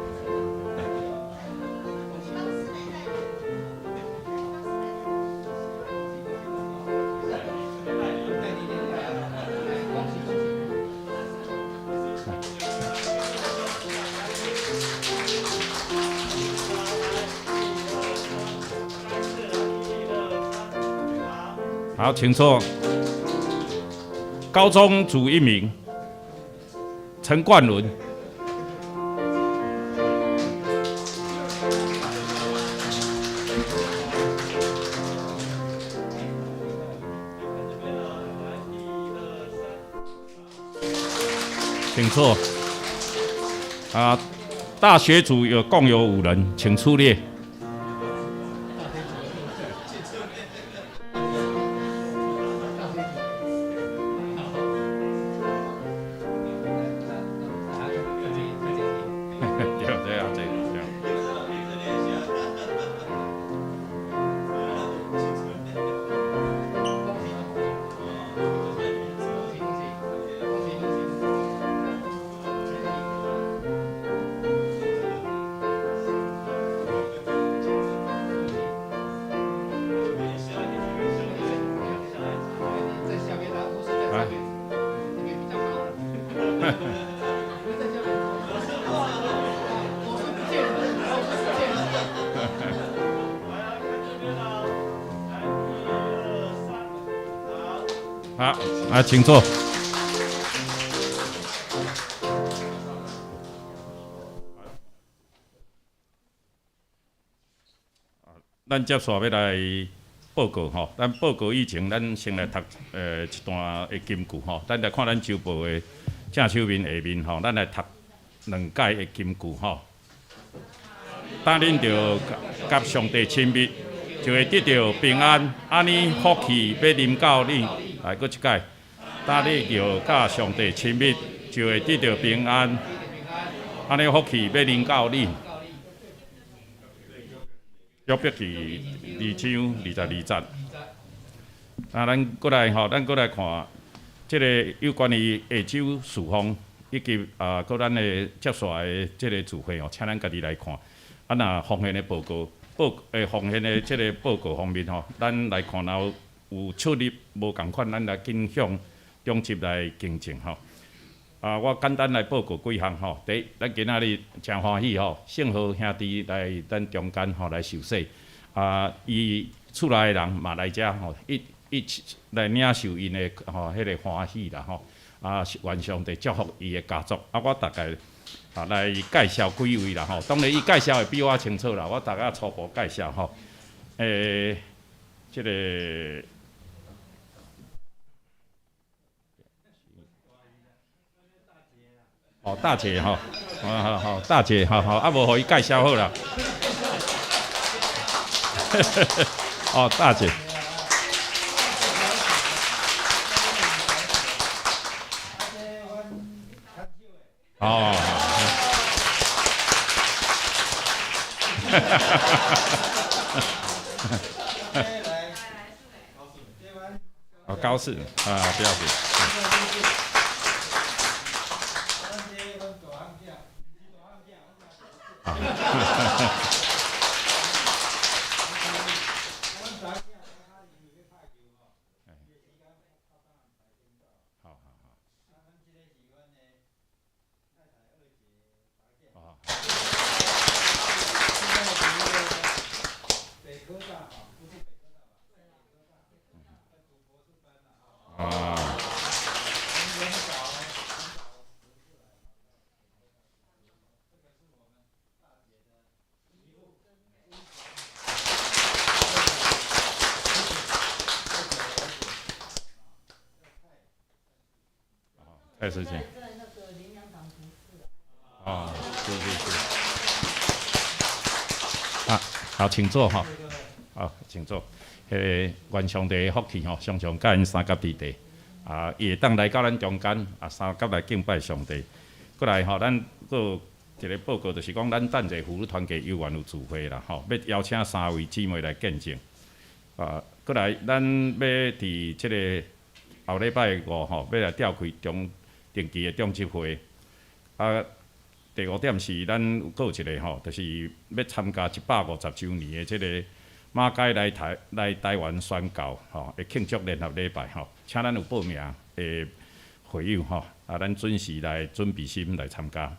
好，请坐。高中组1名，陈冠伦。请坐。大学组共有5人，请出列。好，请坐。咱接续要来报告吼，咱报告以前，咱先来读一段的金句吼，咱来看咱周报的正手面下面吼，咱来读2解的金句吼。当恁着甲上帝亲密，就会得到平安。安尼福气要临到你，来，搁一解。当你着甲上帝亲密，就会得到平安。安尼福气要临到你。约伯记2章22节。咱过来吼，咱过来看，即个有关于下周事项以及搁咱的接续的即个聚会哦，请咱家己来看。若奉献的报告，奉献的即个报告方面吼，咱来看后有出入无共款，咱来尽向中级来竞争吼。我简单来报告几项吼。第一，咱今仔日真欢喜吼，姓何兄弟来咱中间吼来受洗。伊厝内的人嘛来遮吼，一起来领受因的吼迄个欢喜啦吼。愿上帝祝福伊的家族。我大概来介绍几位啦吼。当然伊介绍会比我清楚啦，我大概初步介绍吼。即个。哦，大姐吼，好，大姐，好，无互伊介绍好啦。哦，大姐。哦。哦，高士不要紧。蔡事情。哦，是。好，请坐哈。好，请坐。愿上帝的福气吼，常常甲因三甲伫地。伊会当来到咱中间，三甲来敬拜上帝。过来吼，咱阁有一个报告，就是讲咱等者妇女团结有缘有聚会啦吼，要邀请3位姊妹来见证。过来，咱要伫即个后礼拜5吼，要来召开定期的中集会。第5点是咱阁有一个吼，就是要参加150周年的即个马街来台湾宣教吼，会庆祝联合礼拜吼，请咱有报名的会友吼，咱准时来准备心来参加。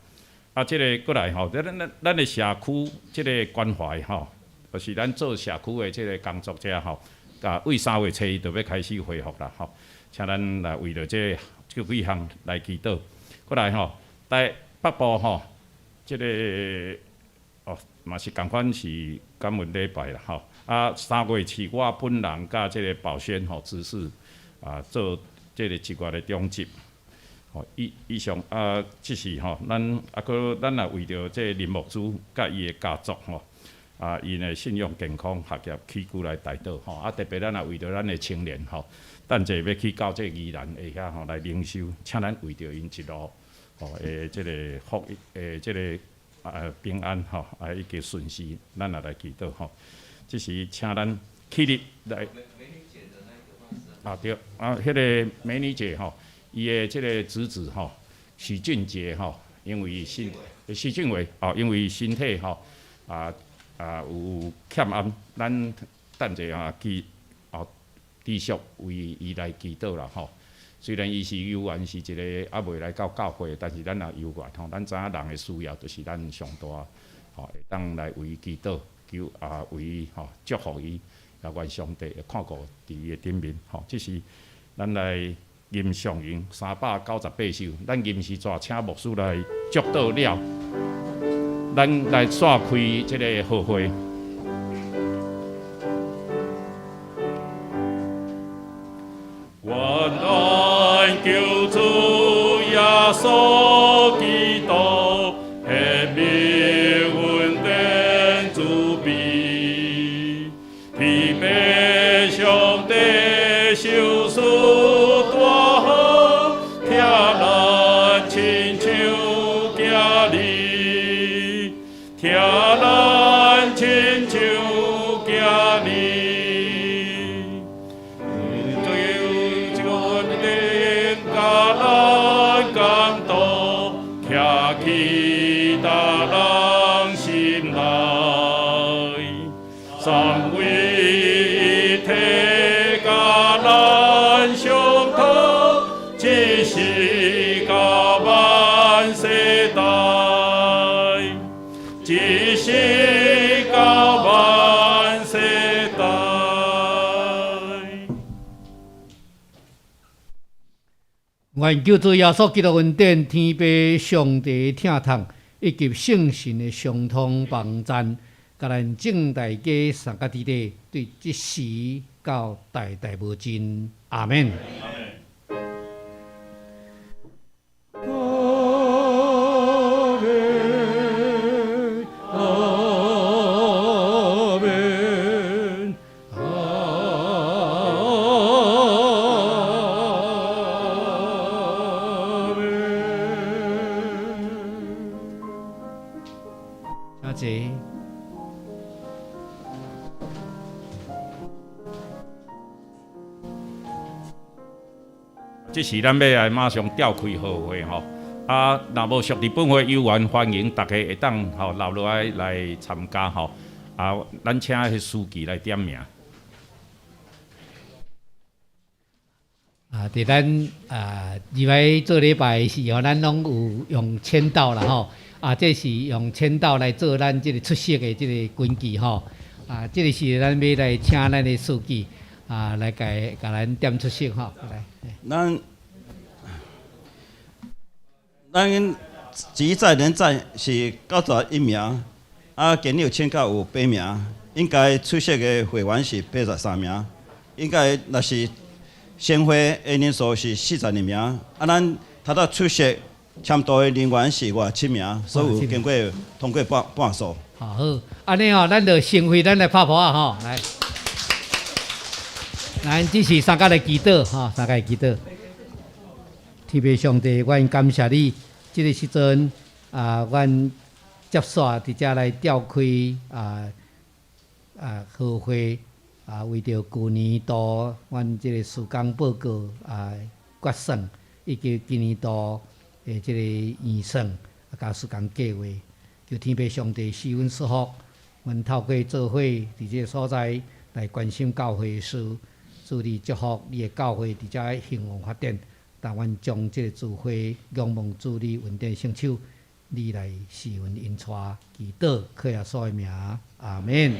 即个过来吼，咱的社区即个关怀吼，就是咱做社区的即个工作者吼，为3月初1就要开始恢复啦吼，请咱来为着这几项来祈祷。过来吼，在北部吼，即个嘛是共款是感恩礼拜啦吼。3月7我本人甲即个宝轩吼执事做即个1月的中集。以上即是吼，咱也为着即林牧师甲伊的家族吼，因的信用健康学业起居来带导吼，特别咱也为着咱的青年吼，等者要去到即宜兰下遐吼来领袖，请咱为着因一路即个福即个平安吼，以及顺遂，咱也来祈祷吼。即是请咱起立来。对，迄个美女姐吼。伊的即个侄子吼，许俊杰吼，因为许俊伟因为身体吼有欠安，咱等者继续为伊来祈祷啦吼。虽然伊是有缘是一个未来到教会，但是咱也有缘吼，咱知影人的需要就是咱上大会当来为伊祈祷，求为伊祝福伊，也愿上帝看顾伫伊的顶面吼，这是咱来吟上吟398首，咱吟诗作请牧师来祝祷了，咱来煞开即个好会。愿咱救主耶稣基督的命运顶主庇，疲惫上帝受死大好，听咱亲像囝儿，听咱亲像囝儿。期待人心内，三位一体甲咱相通，一世甲万世代，一世甲万世代。愿救主耶稣基督恩典、天父上帝听痛，以及圣神的相通帮赞，甲咱正大家三甲地地，对即时到代代无尽。阿门。即是咱要来马上召开好会吼，啊，若无属日本会有缘，欢迎大家会当吼留落来参加吼，啊，咱请迄书记来点名。伫咱入来做礼拜是吼，咱拢有用签到啦吼，这是用签到来做咱即个出席的即个规矩吼，即个是咱要来请咱的书记来甲咱点出席吼，来。咱职在人在是91名，今日有请假有8名，应该出席的会员是83名，应该若是先会的人数是42名，咱头仔出席签到的人员是7名，所以有经过通过半数。好，安尼吼，咱就先会咱来拍拍吼，来。咱这是三甲的祈祷哈，三甲的祈祷。天父上帝，阮感谢你，这个时阵阮接煞伫遮来召开好会为着旧年度阮这个施工报告决算，以及今年度的这个预算甲施工计划，求天父上帝赐阮祝福，阮透过做伙伫这个所在来关心教会的事。祝你祝福你的教会伫遮兴旺发展，但愿将这个智慧仰望主你稳定成就，你来赐阮因带祈祷，靠耶稣的名，阿门。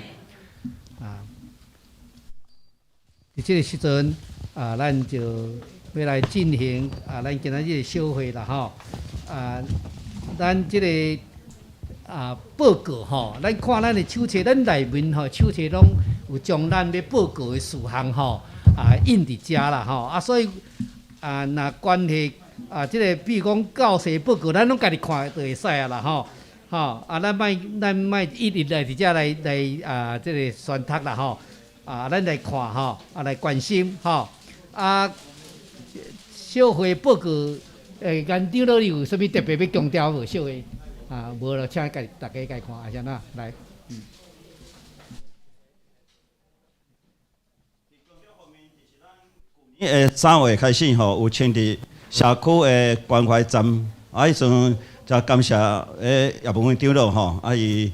伫这个时阵咱就要来进行咱今仔日的小会啦吼。咱这个报告吼，咱看咱的手册，咱内面吼手册拢有将咱要报告的事项吼。印伫遮啦吼，所以若关系即个比如讲教师报告，咱拢家己看就会使啦吼，咱莫一直来伫遮来即个宣读啦吼，咱来看吼，来关心吼，小会报告院长老有啥物特别要强调无？小会无就请大家家看，先啦，来。3月开始吼，有请伫社区的关怀站，迄阵才感谢叶文辉长老吼，伊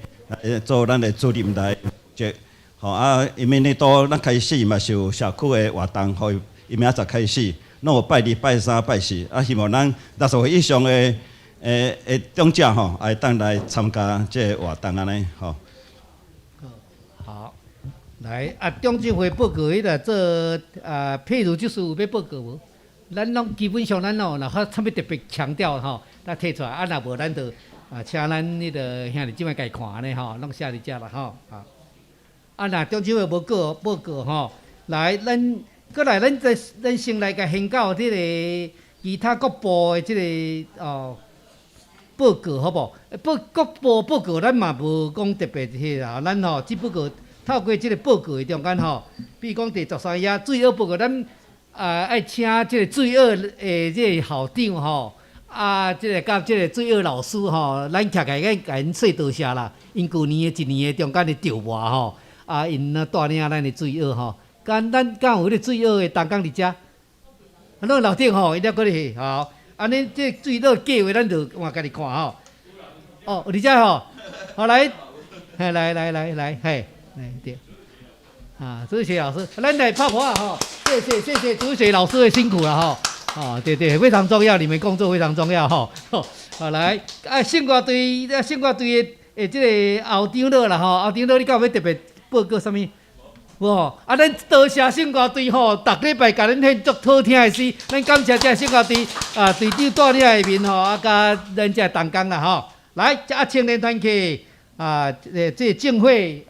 做咱的主任来接，吼因为呢都咱开始嘛是有社区的活动，互伊明仔载开始，拢有拜2、拜3、拜4，希望咱60岁以上的长者吼，会当来参加这个活动安尼吼。好，来啊，中执会报告迄个做譬如就是有要报告无？咱拢基本上咱吼，若较特别强调吼，咱摕出来啊，若无咱就请咱迄个兄弟姊妹家看安尼吼，拢写伫遮啦吼啊。啊，若中执会无报告吼，来过来咱先来甲宣告即个其他各部的即个报告好无？各部报告咱嘛无讲特别迄啦，咱吼只不过透过即个报告的中间吼，比如讲第13页罪恶报告，咱爱请即个罪恶的即个校长吼，即个甲即个罪恶老师吼，咱徛起来甲因说多谢啦，因旧年的一年的中间的调磨吼，因带领咱的罪恶吼，咱有迄个罪恶的同工伫遮，咱老长吼，伊了搁咧吼。安尼这水落计划，咱就换家己看吼。哦，有伫遮吼，好来，来，嘿，对，谢谢老师，咱来拍拍吼，谢谢主水老师的辛苦了吼。对，非常重要，你们工作非常重要吼。好来，圣歌队的这个后长老啦吼，后长老你敢有要特别报告什么？哦，咱多谢圣歌队吼，逐礼拜甲咱献足好听的诗，咱感谢这圣歌队队长带领下面吼，甲咱这同工啦吼。来，青年团契这政会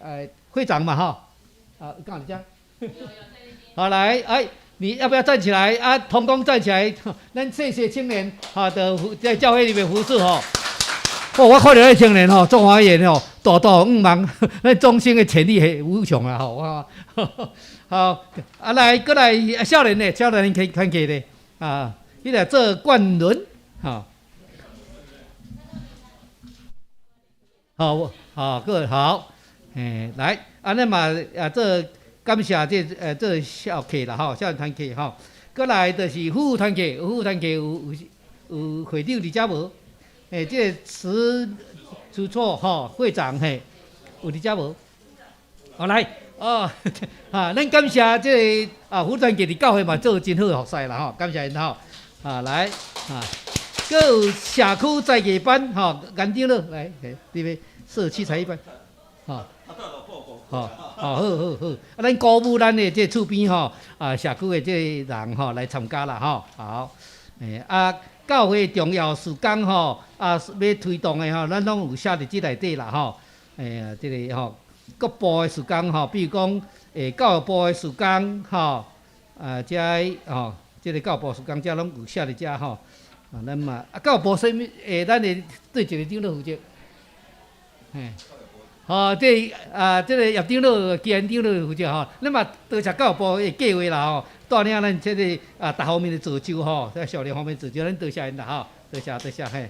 会长嘛吼，干嘛这？好来，你要不要站起来？同工站起来，咱谢谢青年的在教会里面服侍吼。我看到那青年吼，中华园吼，大忙，咱中心的潜力是无穷啊！吼，好，来过来少年可以看起的迄个做冠轮，好，各位好，来，安尼嘛这感谢这校客啦吼，少年团契吼，过来就是服务团契有会长伫遮无？这个词出错吼，会长有伫遮无？好来咱感谢这个福团契伫教会嘛做真好的服侍啦吼，感谢因吼来搁有社区在业班吼，园长了来，这边社区才艺班好，咱鼓舞咱的这厝边吼社区的这人吼来参加啦吼，好教会重要事工吼要推动的吼，咱拢有写伫即内底啦吼。这个吼各部的事工吼，比如讲教育部的事工吼，这吼这个教育部事工，这拢有写伫遮吼。咱嘛教育部什么咱的对一个长老负责。这个叶长老、基恩长老负责吼，咱嘛多谢教育部的计划啦吼。带领咱这个各方面的造就吼，在少年方面造就，咱多谢因啦吼，多谢嘿。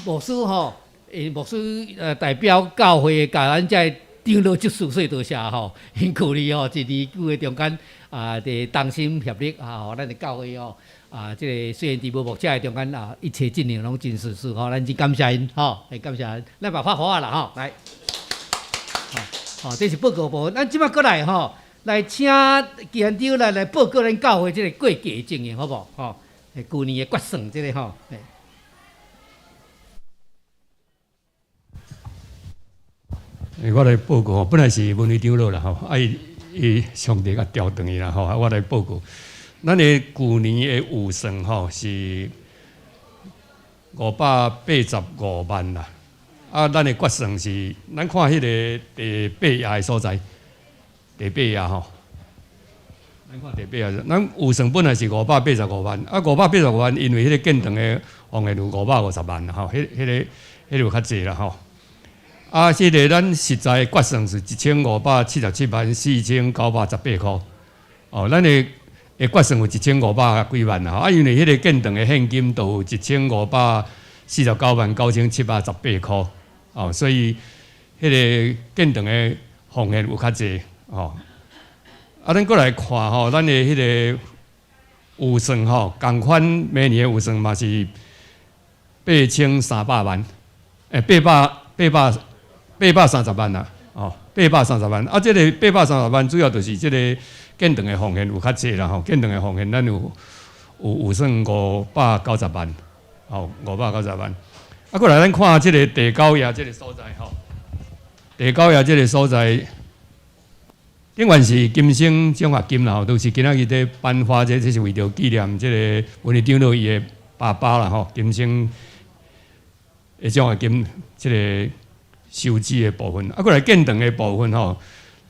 牧师吼，牧师代表教会甲咱这长老祝寿，说多谢吼，因鼓励吼一年久的中间伫同心协力吼，咱的教会吼这个虽然伫无牧者的中间一切进行拢真顺遂吼，咱真感谢因吼，感谢因，咱嘛发火啦吼，来。这是报告部分，咱即摆过来吼，来请县长来报告咱教会这个过节的情形，好无？旧年的决算这个吼。我来报告，本来是文理长老啦吼，伊上帝甲调动伊啦吼，我来报告。咱的旧年的预算吼是585万啦。咱的决算是，咱看迄个第8页的所在，第8页吼，咱看第8页，咱预算本来是585万，585万，因为迄个建堂的方案有550万啦吼，迄个有较济啦吼。迄个咱实在决算是1577万4918块。咱的决算有1500几万啦，因为迄个建堂的现金都有1549万9718块。所以迄个建堂的奉献有较济咱过来看吼，咱的迄个预算吼，共款每年的预算嘛是8300万，830万啦，830万。这个830万主要就是这个建堂的奉献有较济啦吼，建堂的奉献咱有预算590万，590万。过来咱看即个第9页即个所在吼，第第九页这个所在，顶原是金星奖学金啦，吼，都是今仔日在颁发这是为着纪念这个文理长老伊的爸爸啦，吼，金星的奖学金这个收支的部分，过来建堂的部分吼，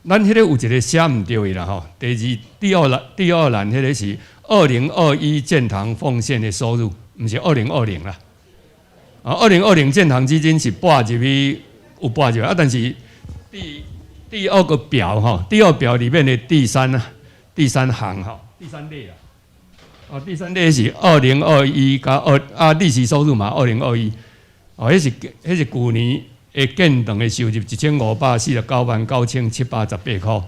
咱迄个有一个写毋对的啦，吼，第二栏迄个是2021建堂奉献的收入，毋是2020啦。2020建堂基金是拨入去，有拨入去但是第二个表哈，第二表里面的第三行哈，第三列啊，第三列是2021加利息收入嘛，2021，迄是去年的建堂的收入1,549万9,718块。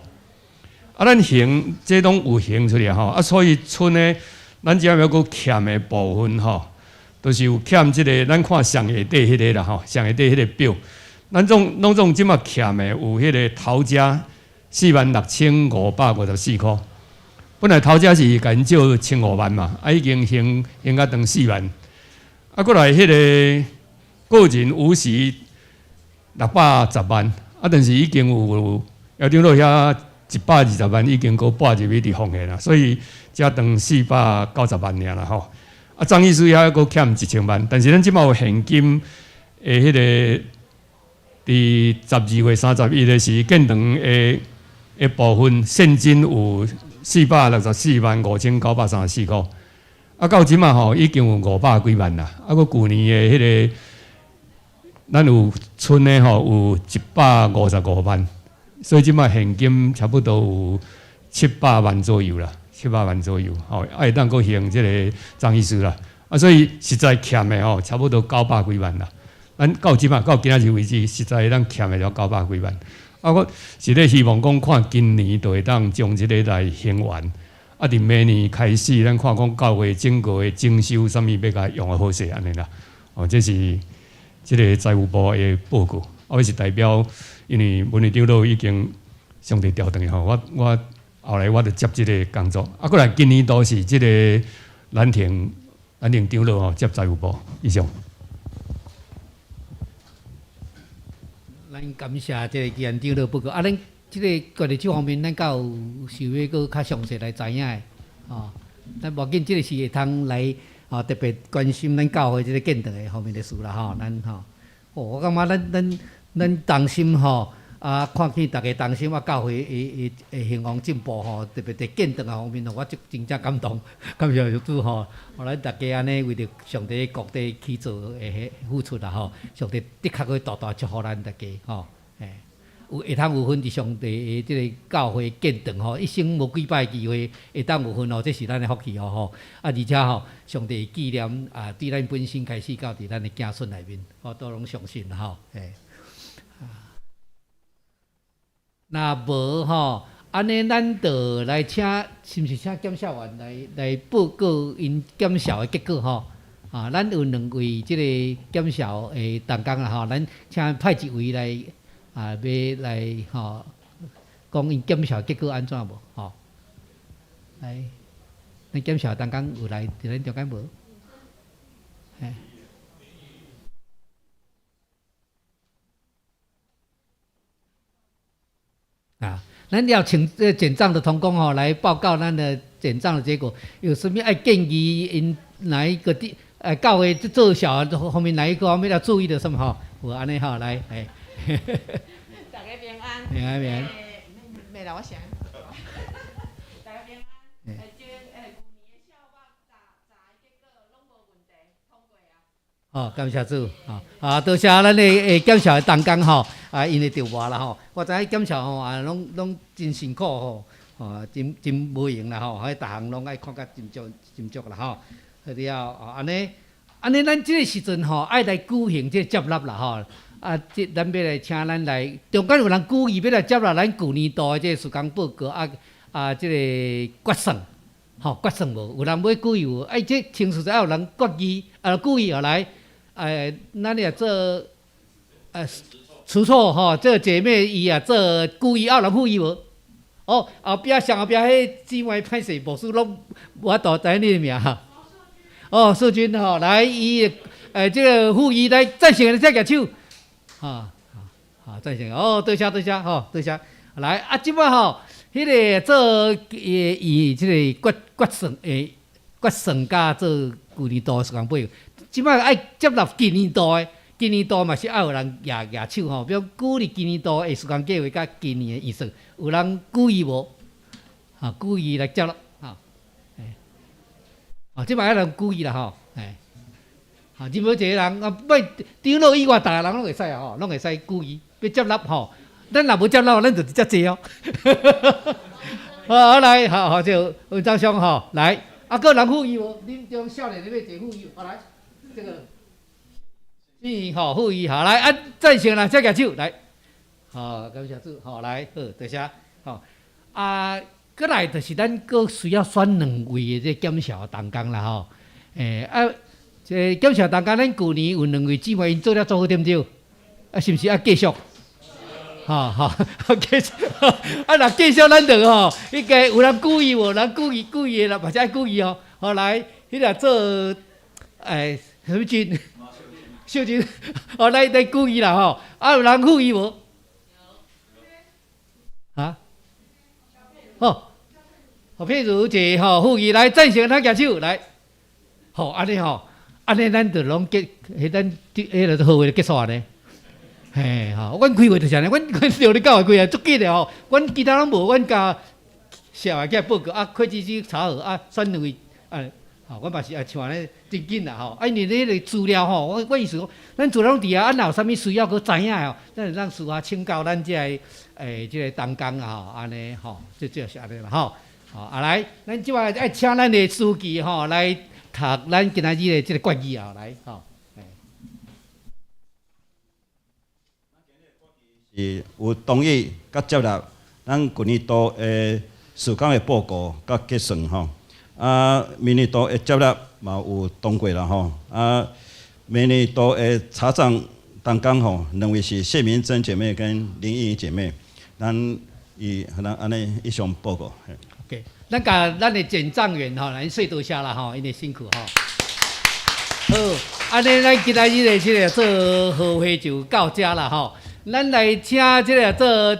咱行这拢有行出来吼，所以剩的咱只要有个欠的部分吼。就是有欠即个，咱看上下底迄个啦吼，上下底迄个表，咱拢即马欠的有迄个头家46554块，本来头家是减少1,500万嘛，已经行到当4万，过来迄个个人有时610万，但是已经有要顶落遐120万已经够拨入去伫奉献啦，所以才当490万尔啦吼。张医师还阁欠1000万，但是咱即马有现金诶，迄个伫12月31日是建堂诶部分现金有464万5,934块，到即马吼已经有500几万啦，阁去年诶迄个咱有剩诶吼有155万，所以即马现金差不多有700万左右啦。700万左右，会当阁行即个张医师啦，所以实在欠的吼，差不多900几万啦。咱到即马到今仔日为止，实在咱欠的了900几万。我是咧希望讲，看今年就会当将即个来还完。伫明年开始，咱看讲教会整个的征收，啥物要甲用的好势安尼啦。这是即个财务部的报告。我是代表，因为文理长老已经上帝调动吼，我。后来我就接即个工作，过来今年都是即个兰亭长老吼接财务部以上。咱感谢即个既然长老报告，咱即个各地这方面，咱敢有想要搁较详细来知影的，咱无紧，即个是会通来特别关心咱教会即个建堂的方面的事啦咱我感觉咱同心看见大家同心，教会会兴旺进步特别伫建堂方面我真正感动，感谢主互咱大家安尼为着上帝国地去做付出啦上帝的确会大大祝福咱大家有会通有份伫上帝的即个教会建堂一生无几摆机会会当有份这是咱的福气而且上帝纪念对咱本身开始到伫咱的子孙内面都拢相信啦若无安尼咱就来请，是毋是请检察员来报告因检校的结果咱有2位即个检校的同工啦咱请派一位来要来讲因检校结果安怎无来，咱检校同工有来伫咱中间无？咱要请检账的同工来报告咱的检账的结果，有什么要建议因哪一个教会做小方面哪一个方面要注意的什么有安尼来大家平安。平安平安。没啦，我想。大家平安。去年的校报查结果拢无问题，通过啊。感谢主多谢咱的检校的同工因的着活啦我知影检校拢真辛苦真无用啦逐项拢爱看甲真足啦了安尼咱即个时阵爱来举行即个接纳啦咱要来请咱来，中间有人故意要来接纳咱旧年度的即个施工报告即个决算决算无，有人要故意这清楚有人故意来咱也做出错这姐妹伊做故意有人故意无？后壁迄姊妹歹势无事拢无法度知你的名素君来伊这个副议来赞成的再举手好，赞成哦，多谢多谢吼，多谢。来啊，即摆吼，迄个做以即个决胜甲做旧年度的时间表，即摆爱接纳今年度的。今年度嘛是爱有人举手吼，比如旧年今年度的时间计划甲今年的预算，有人故意无？故意来接纳，即摆有人故意啦吼，任何一个人啊，卖长老以外，逐个人拢会使啊吼，拢会使故意要接纳吼。咱若无接纳，咱就直接坐哦。好，来，好，就文章兄吼，来，个人富裕无？恁中少年你要坐富裕，好来，这个。好，富裕好，来赞成啦，再举手来，好，感谢主，好来，好，多谢，好过来就是咱阁需要选2位的这检校同工啦吼，这检校同工，咱旧年有2位姊妹因做了做好对不对？是不是继续？好，继续，若继续咱就吼，应该有人故意无？人故意的啦，嘛是爱故意哦，好来，迄个做什么军？秀君，来故意啦吼，有人故意无？譬如一个故意来赞成他举手来，好安尼吼，安尼咱就拢结，咱迄个好话就结束啊咧。阮开会就是安尼，阮着咧教会开啊，足紧的吼，阮其他拢无，阮甲社会起来报告会计师查核选2位阮嘛是像安尼真紧啦吼，因为你个资料吼，我意思讲，咱资料拢伫若有啥物需要去知影吼，咱就让事啊请教咱即个即个同工吼，安尼吼，即是安尼啦吼。来，咱即摆爱请咱的书记吼来读咱今仔日的即个决议来吼。是有同意甲接纳咱旧年度的事工的报告甲结算吼。明年度的接纳嘛有通过啦吼。明年度的查账同工吼，2位是谢明珍姐妹跟林依怡姐妹，咱安尼以上报告。OK， 咱甲咱的检账员吼，咱说多谢啦吼，因为辛苦吼。好，安尼咱今仔日的即个做好会就到遮啦吼。咱来请即个做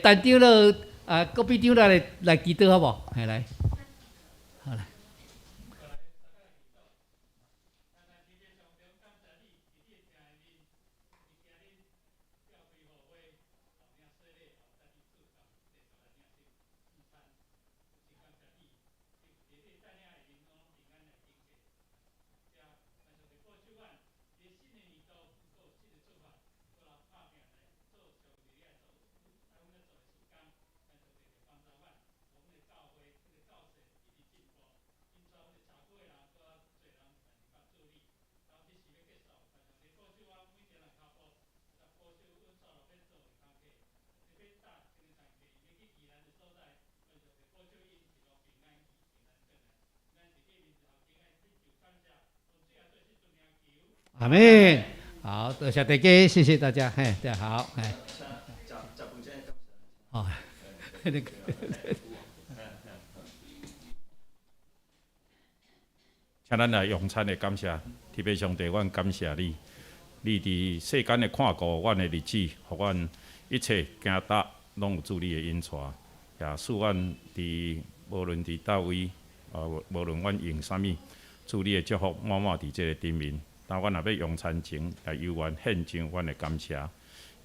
单长老国秘长老来祈祷好无？来。好来。阿们，好，多谢大家，谢谢大家，大家好，好，请咱来用餐的感谢，特别上帝，阮感谢你，你伫世间的看顾阮的日子，互阮一切行达拢有助你的引带，也使阮伫无论伫叨位，无论阮用啥物，助你的祝福满满伫这个顶面。当阮若要用餐前，也由阮献上阮的感谢，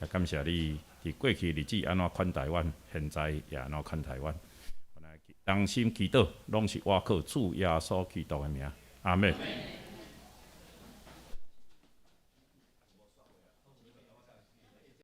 也感谢你伫过去日子安怎款待阮，现在也安怎款待阮。当心祈祷，拢是我靠主耶稣基督的名，阿门。